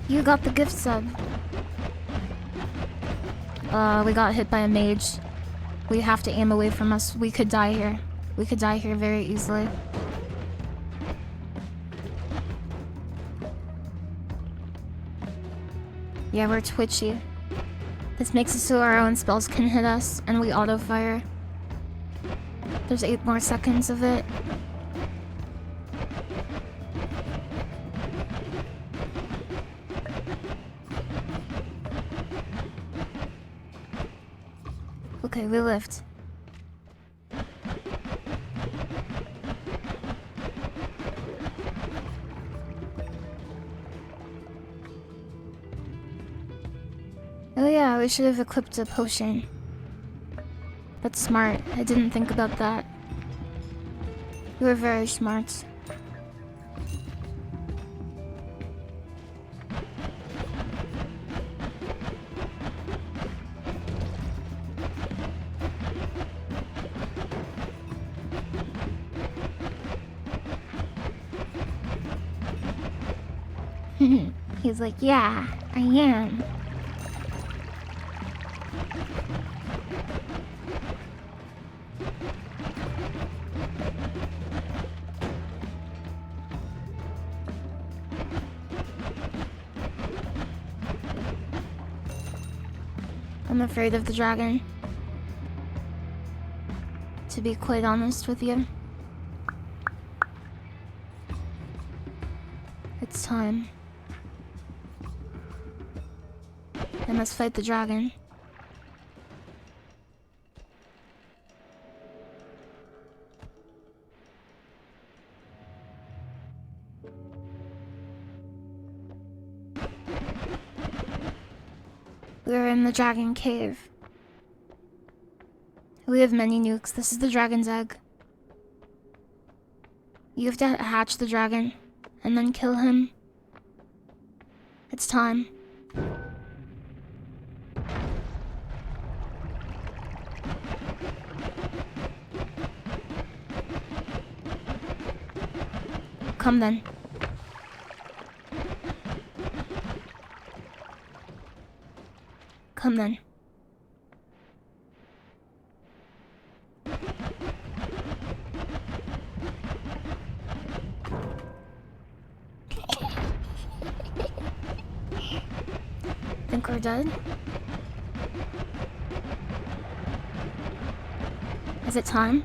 You got the gift sub. We got hit by a mage. We have to aim away from us. We could die here. We could die here very easily. Yeah, we're twitchy. This makes it so our own spells can hit us, and we auto-fire. There's 8 more seconds of it. Okay, we lived. Oh yeah, we should have equipped a potion. That's smart. I didn't think about that. You were very smart. He's like, yeah, I am. I'm afraid of the dragon. To be quite honest with you. It's time. I must fight the dragon. We're in the dragon cave. We have many nukes. This is the dragon's egg. You have to hatch the dragon and then kill him. It's time. Come then. Come then. Think we're dead? Is it time?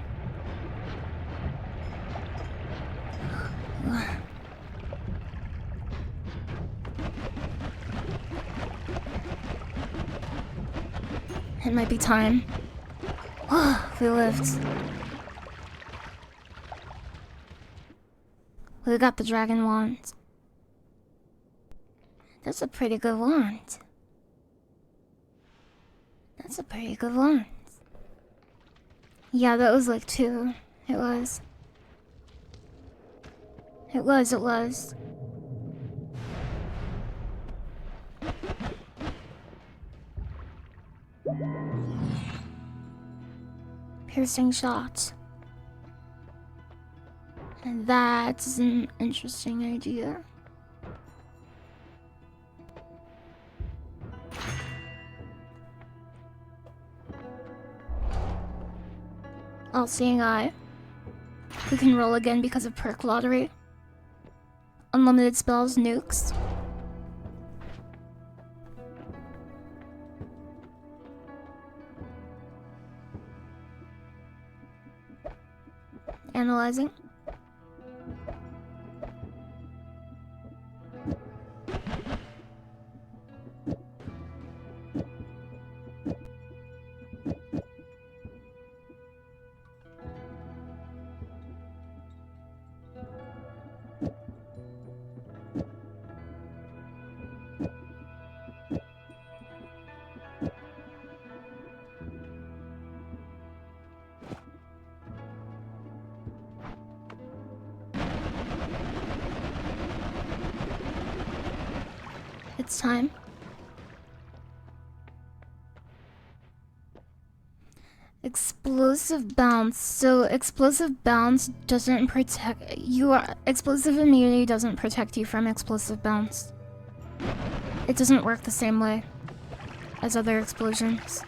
It might be time. We lived. We got the dragon wand. That's a pretty good wand. That's a pretty good wand. Yeah, that was like 2. It was. It was. Piercing shot. And that's an interesting idea. All-seeing eye. We can roll again because of perk lottery. Unlimited spells, nukes. Analyzing. It's time. Explosive bounce. So explosive bounce doesn't protect you. Explosive immunity doesn't protect you from explosive bounce. It doesn't work the same way as other explosions.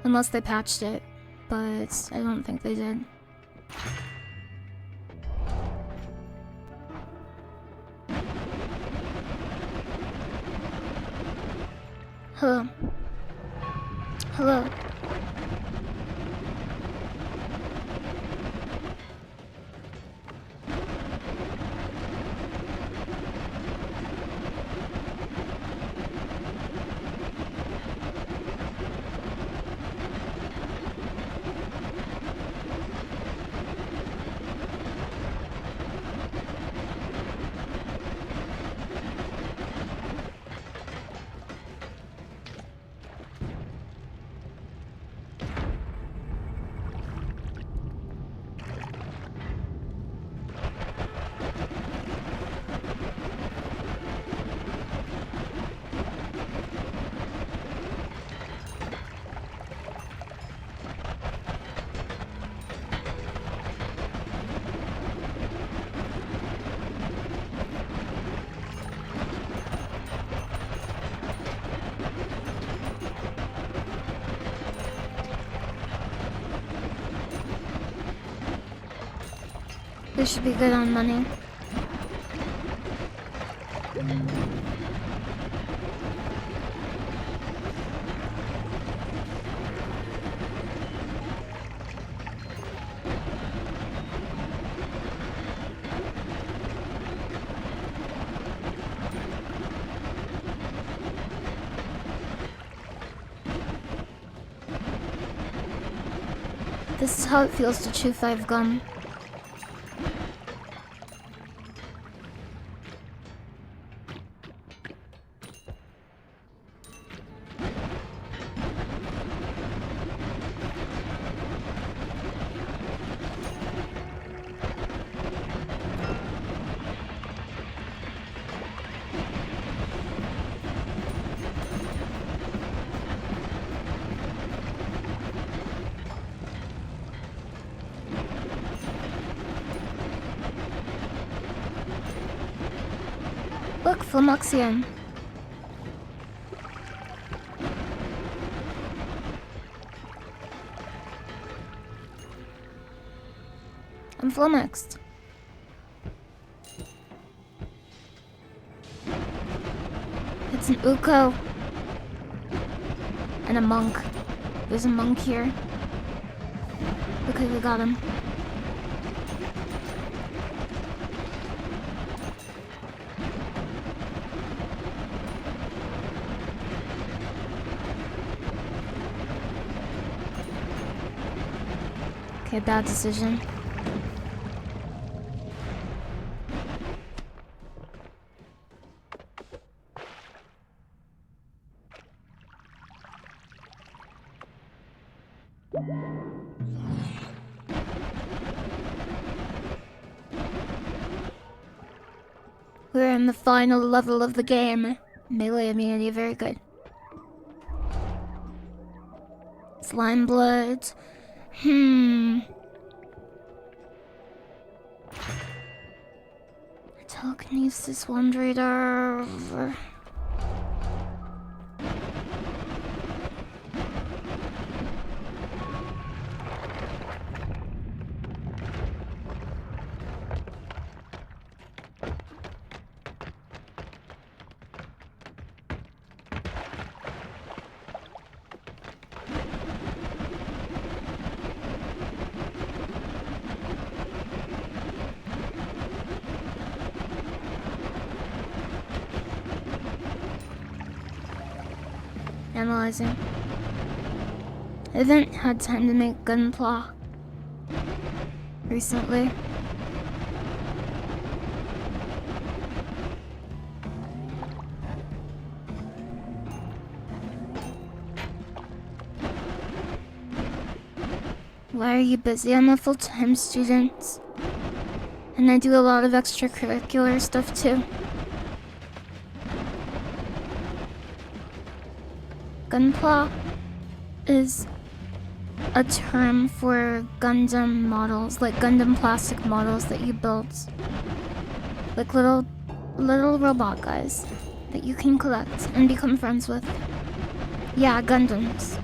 Unless they patched it, but I don't think they did. Hello. Hello. This should be good on money. This is how it feels to chew 5 gum. Look, Flummoxian. I'm flummoxed. It's an Uko. And a monk. There's a monk here. Okay, we got him. Okay, bad decision. We're in the final level of the game. Melee immunity, very good. Slime blood. Telekinesis Wanderer. Analyzing. I haven't had time to make gunpla recently. Why are you busy? I'm a full-time student. And I do a lot of extracurricular stuff too. Gunpla is a term for Gundam models, like Gundam plastic models that you build. Like little robot guys that you can collect and become friends with. Yeah, Gundams.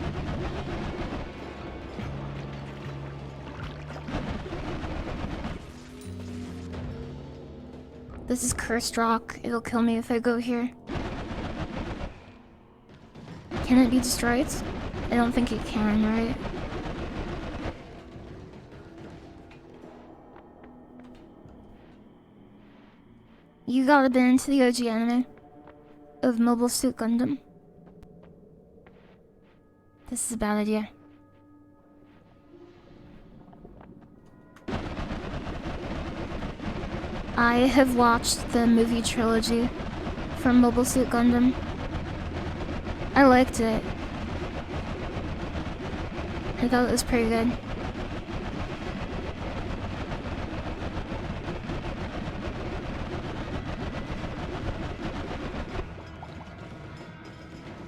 This is cursed rock. It'll kill me if I go here. Can it be destroyed? I don't think it can, right? You gotta been into the OG anime of Mobile Suit Gundam. This is a bad idea. I have watched the movie trilogy from Mobile Suit Gundam. I liked it. I thought it was pretty good.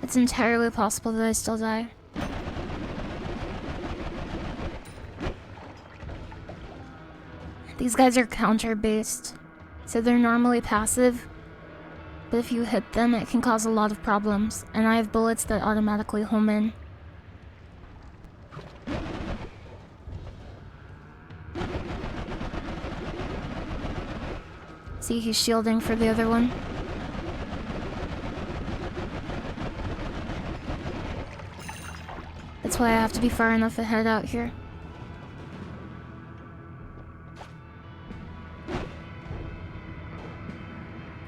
It's entirely possible that I still die. These guys are counter-based, so they're normally passive, but if you hit them, it can cause a lot of problems, and I have bullets that automatically home in. See, he's shielding for the other one. That's why I have to be far enough ahead out here.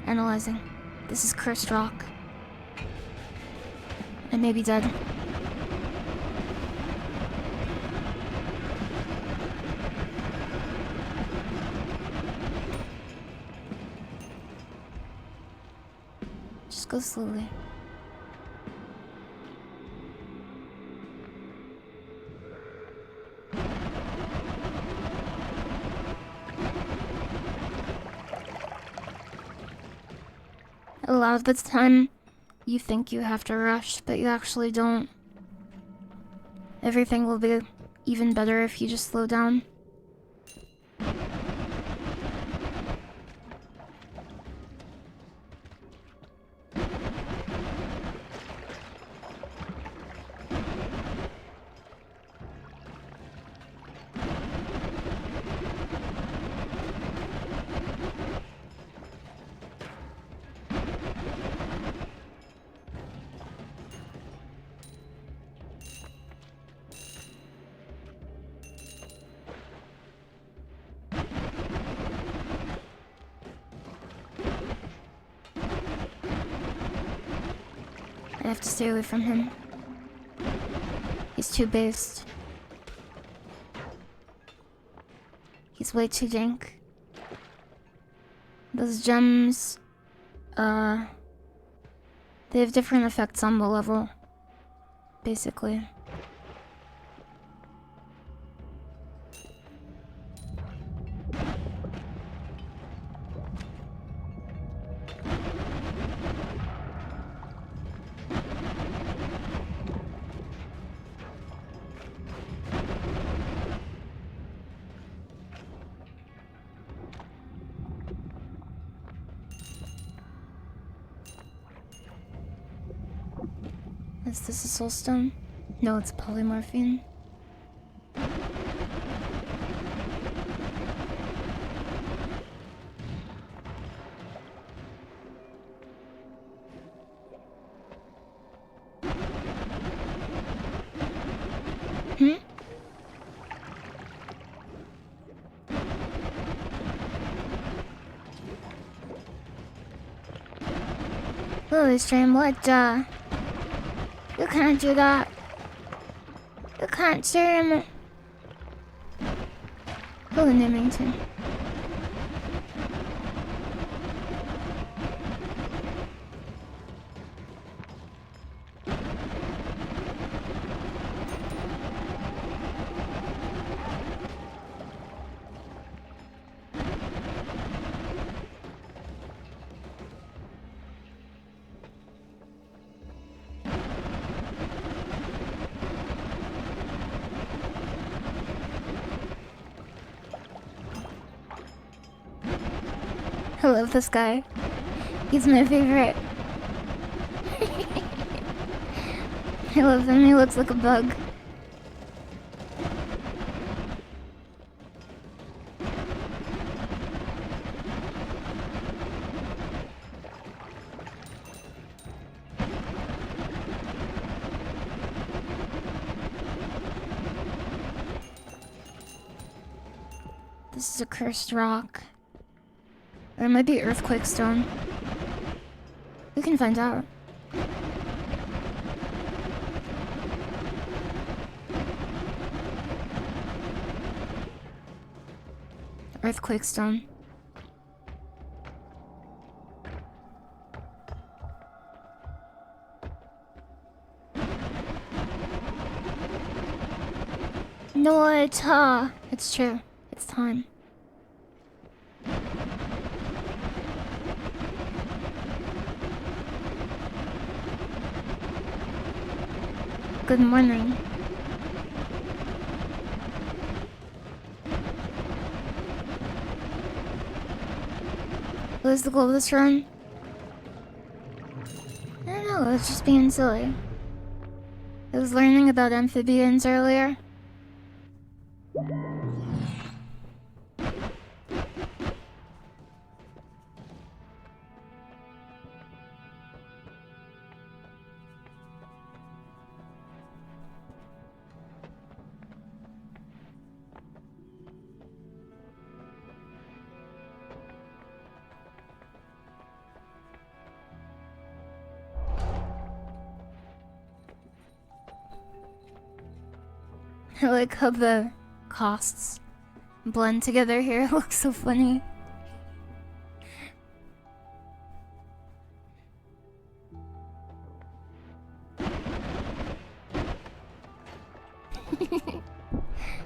Analyzing. This is cursed rock. I may be dead. Just go slowly. A lot of the time, you think you have to rush, but you actually don't. Everything will be even better if you just slow down. I have to stay away from him. He's too based. He's way too dank. Those gems, they have different effects on the level, basically. Is this a soul stone? No, it's polymorphine. Holy stream, what, you can't do that. You can't stream. Holy Nimington. I love this guy. He's my favorite. I love him, he looks like a bug. This is a cursed rock. Or it might be earthquake stone. We can find out. Earthquake stone. Noita! It's true. It's time. Good morning. What is the goal of this run? I don't know, I was just being silly. I was learning about amphibians earlier. I like how the costs blend together here. It looks so funny.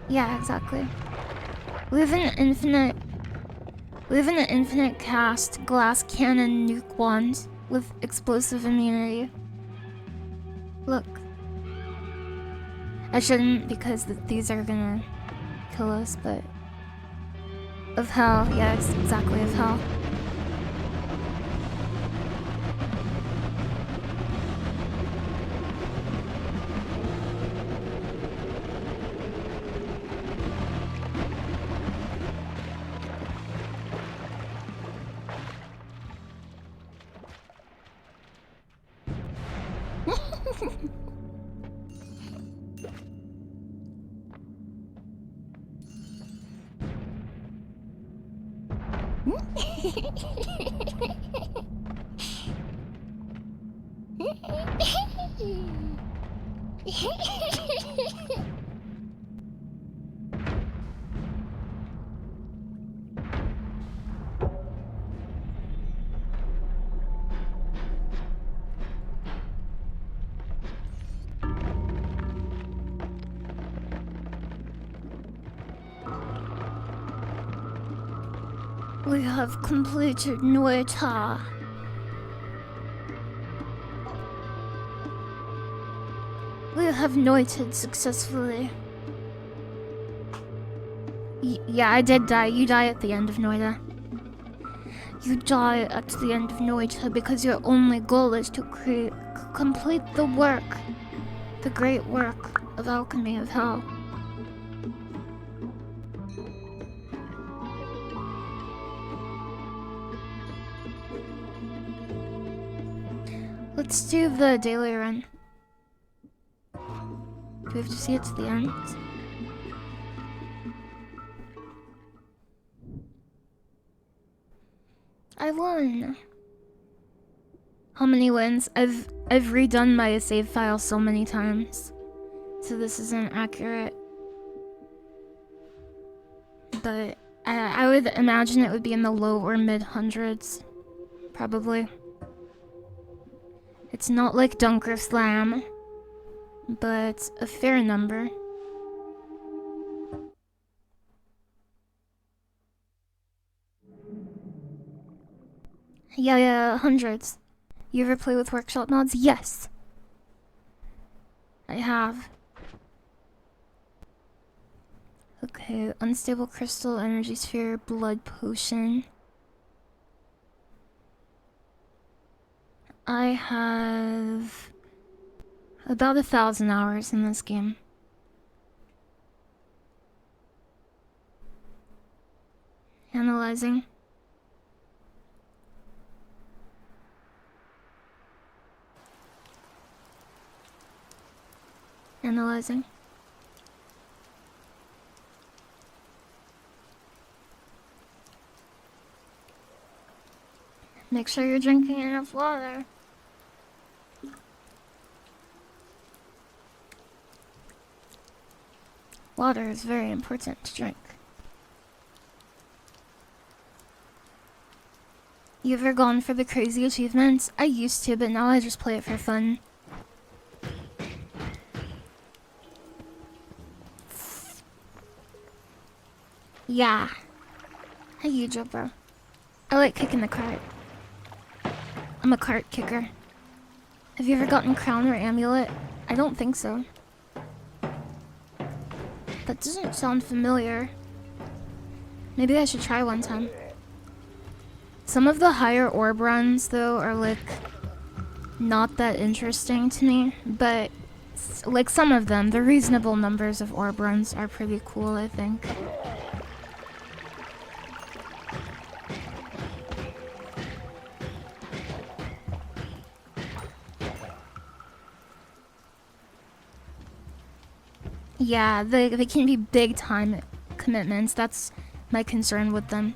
Yeah, exactly. We have an infinite cast glass cannon nuke wand with explosive immunity. Look. I shouldn't because these are gonna kill us, but... Of hell. Yeah, it's exactly of hell. We have completed Noita. We have noited successfully. Yeah, I did die. You die at the end of Noita. You die at the end of Noita because your only goal is to complete the work. The great work of alchemy of hell. Let's do the daily run. Do we have to see it to the end? I won. How many wins? I've redone my save file so many times, so this isn't accurate. But I would imagine it would be in the low or mid hundreds, probably. It's not like Dunk or Slam, but a fair number. Yeah, hundreds. You ever play with workshop mods? Yes. I have. Okay, unstable crystal, energy sphere, blood potion. I have about 1,000 hours in this game. Analyzing. Analyzing. Make sure you're drinking enough water. Water is very important to drink. You ever gone for the crazy achievements? I used to, but now I just play it for fun. Yeah. Hey, you, Joe, bro. I like kicking the cart. I'm a cart kicker. Have you ever gotten crown or amulet? I don't think so. That doesn't sound familiar. Maybe I should try one time. Some of the higher orb runs, though, are like not that interesting to me, but like some of them, the reasonable numbers of orb runs are pretty cool, I think. Yeah, they can be big time commitments. That's my concern with them.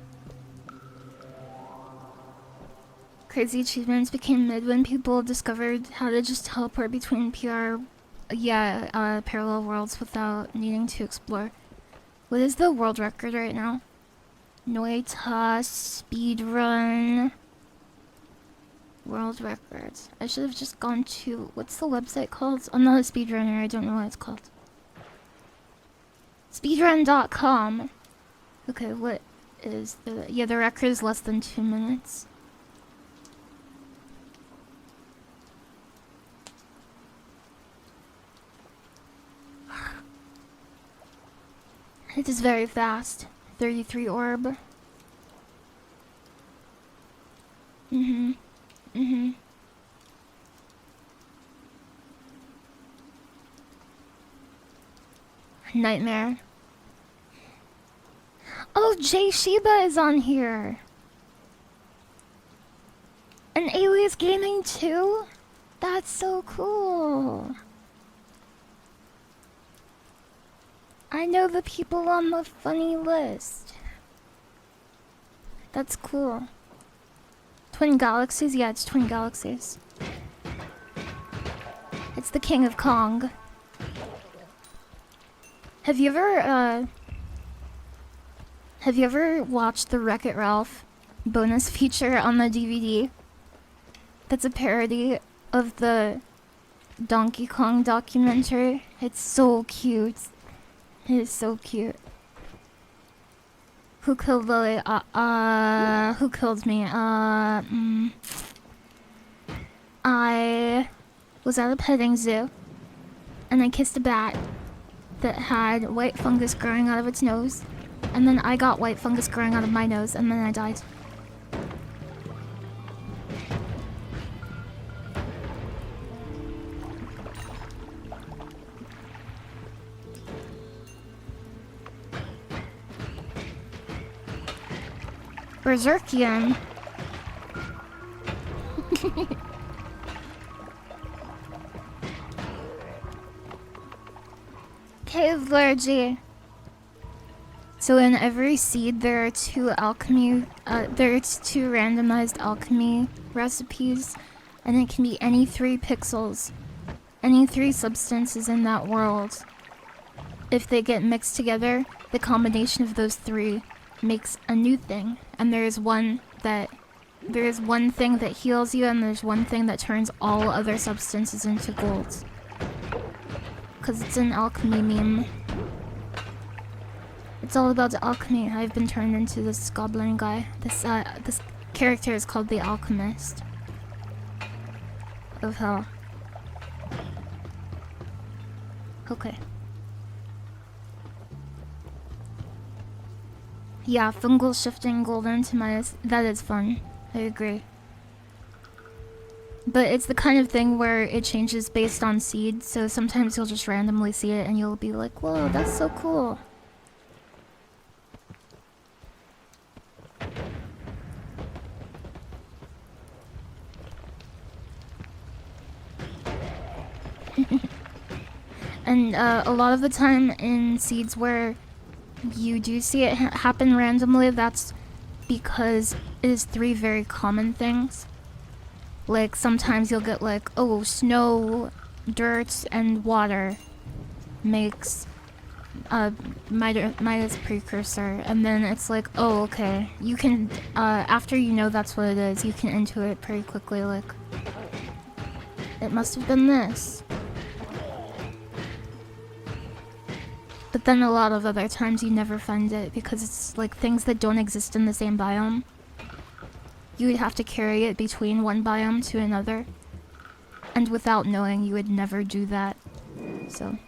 Crazy achievements became mid when people discovered how to just teleport between parallel worlds without needing to explore. What is the world record right now? Noita speedrun. World records. I should have just gone to... What's the website called? I'm not a speedrunner. I don't know what it's called. Speedrun.com. Okay, what is the... Yeah, the record is less than 2 minutes. It is very fast. 33 orb. Nightmare. Oh, Jay Shiba is on here. And Alias Gaming too? That's so cool. I know the people on the funny list. That's cool. Twin Galaxies? Yeah, it's Twin Galaxies. It's the King of Kong. Have you ever watched the Wreck-It Ralph bonus feature on the DVD? That's a parody of the Donkey Kong documentary. It's so cute. It is so cute. Who killed Lily? Who killed me? I was at a petting zoo, and I kissed a bat that had white fungus growing out of its nose, and then I got white fungus growing out of my nose, and then I died. Berserkian. Cave liturgy. So in every seed there are two randomized alchemy recipes, and it can be any 3 pixels, any 3 substances in that world. If they get mixed together, the combination of those 3 makes a new thing, and there is one thing that heals you, and there's one thing that turns all other substances into gold. Cause it's an alchemy meme. It's all about alchemy. I've been turned into this goblin guy. This character is called the Alchemist of Hell. Okay. Yeah, fungal shifting gold into minus. That is fun. I agree. But it's the kind of thing where it changes based on seed, so sometimes you'll just randomly see it and you'll be like, whoa, that's so cool. And a lot of the time in seeds where you do see it happen randomly, that's because it is 3 very common things. Like, sometimes you'll get like, oh, snow, dirt, and water makes Midas precursor, and then it's like, oh, okay. You can, after you know that's what it is, you can intuit pretty quickly, like, it must have been this. But then a lot of other times you never find it because it's like things that don't exist in the same biome. You would have to carry it between one biome to another. And without knowing, you would never do that. So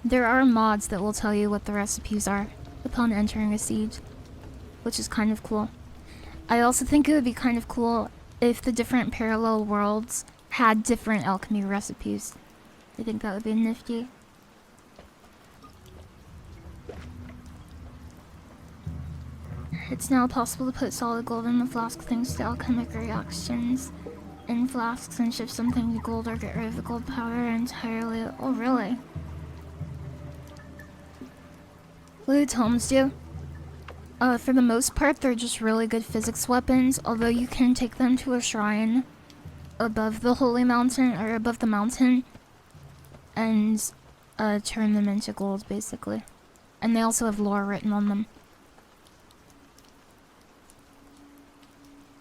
there are mods that will tell you what the recipes are upon entering a seed, which is kind of cool. I also think it would be kind of cool if the different parallel worlds had different alchemy recipes. I think that would be nifty. It's now possible to put solid gold in the flask thanks to alchemic reactions in flasks and shift something to gold or get rid of the gold powder entirely. Oh, really? What do tomes do? For the most part, they're just really good physics weapons, although you can take them to a shrine above the holy mountain, or above the mountain, and turn them into gold, basically. And they also have lore written on them.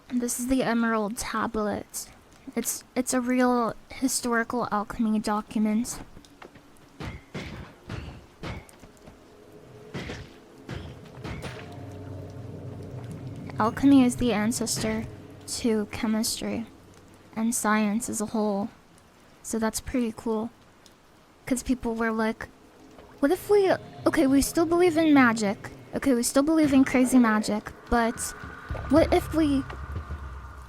And this is the Emerald Tablet. It's a real historical alchemy document. Alchemy is the ancestor to chemistry and science as a whole. So that's pretty cool. Because people were like, what if we... Okay, we still believe in magic. Okay, we still believe in crazy magic. But what if we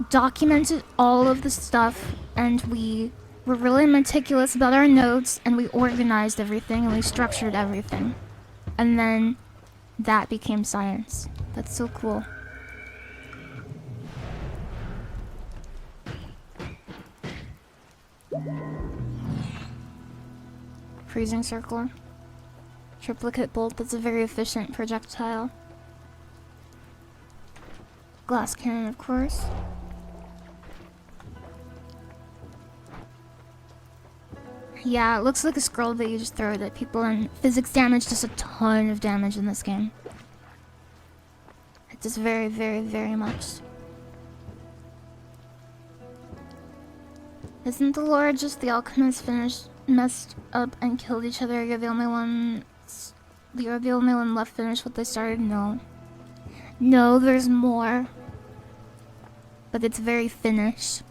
documented all of the stuff and we were really meticulous about our notes and we organized everything and we structured everything? And then that became science. That's so cool. Freezing circle. Triplicate bolt, that's a very efficient projectile. Glass cannon, of course. Yeah, it looks like a scroll that you just throw it at people, and physics damage does a ton of damage in this game. It does very, very, very much. Isn't the lore just the alchemists messed up and killed each other? You're the only ones You're the only one left finished what they started? No. No, there's more. But it's very finished.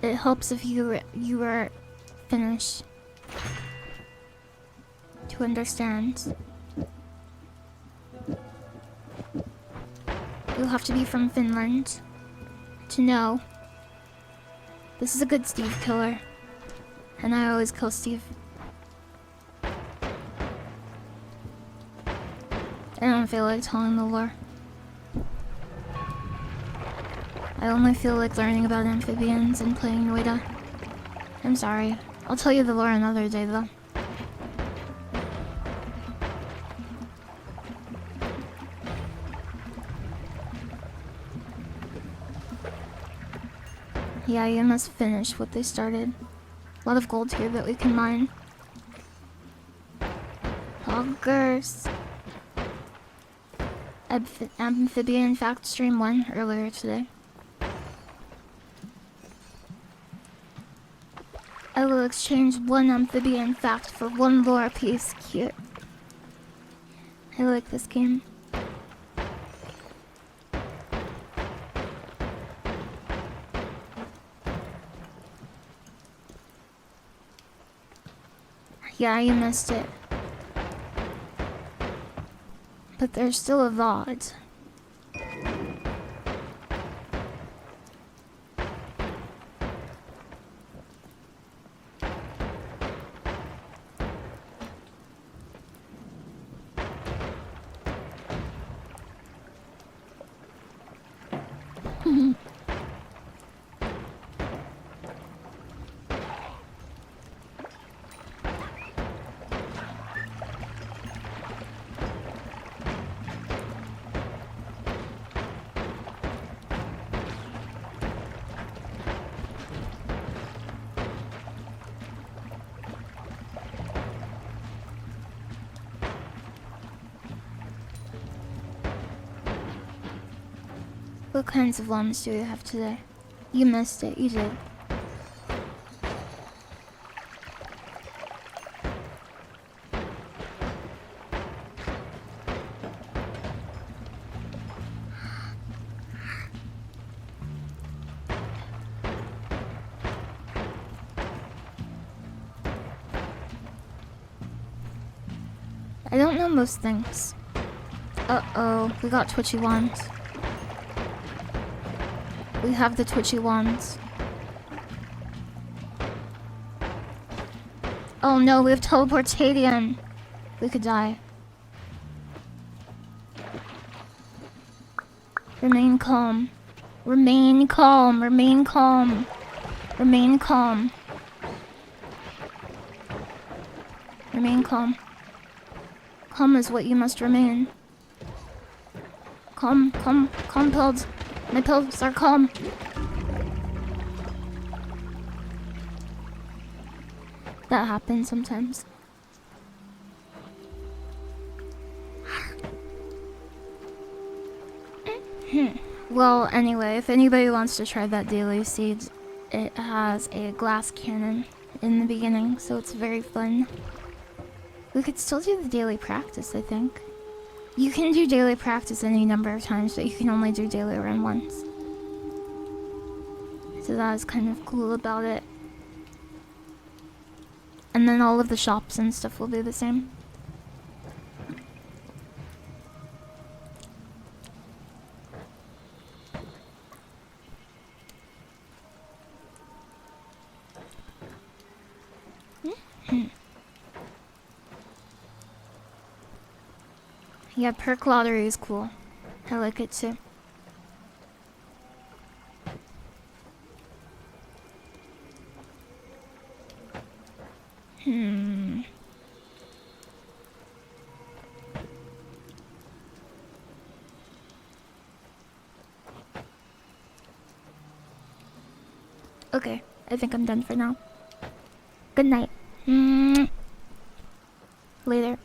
It helps if you were finished. To understand. You'll have to be from Finland to know. This is a good Steve killer. And I always kill Steve. I don't feel like telling the lore. I only feel like learning about amphibians and playing Noita. I'm sorry. I'll tell you the lore another day though. Yeah, you must finish what they started. A lot of gold here that we can mine. Poggers. Amphibian fact stream 1 earlier today. I will exchange 1 amphibian fact for 1 lore piece. Cute. I like this game. Yeah, you missed it. But there's still a VOD. What kinds of llamas do you have today? You missed it, you did. I don't know most things. Uh-oh, we got twitchy wands. We have the twitchy wands. Oh no, we have teleportadium. We could die. Remain calm. Remain calm. Remain calm. Remain calm. Remain calm. Calm is what you must remain. Calm, calm, calm pills. My pills are calm. That happens sometimes. Well, anyway, if anybody wants to try that daily seed, it has a glass cannon in the beginning, so it's very fun. We could still do the daily practice, I think. You can do daily practice any number of times, but you can only do daily run once. So that is kind of cool about it. And then all of the shops and stuff will be the same. Yeah, perk lottery is cool. I like it too. Okay, I think I'm done for now. Good night. Later.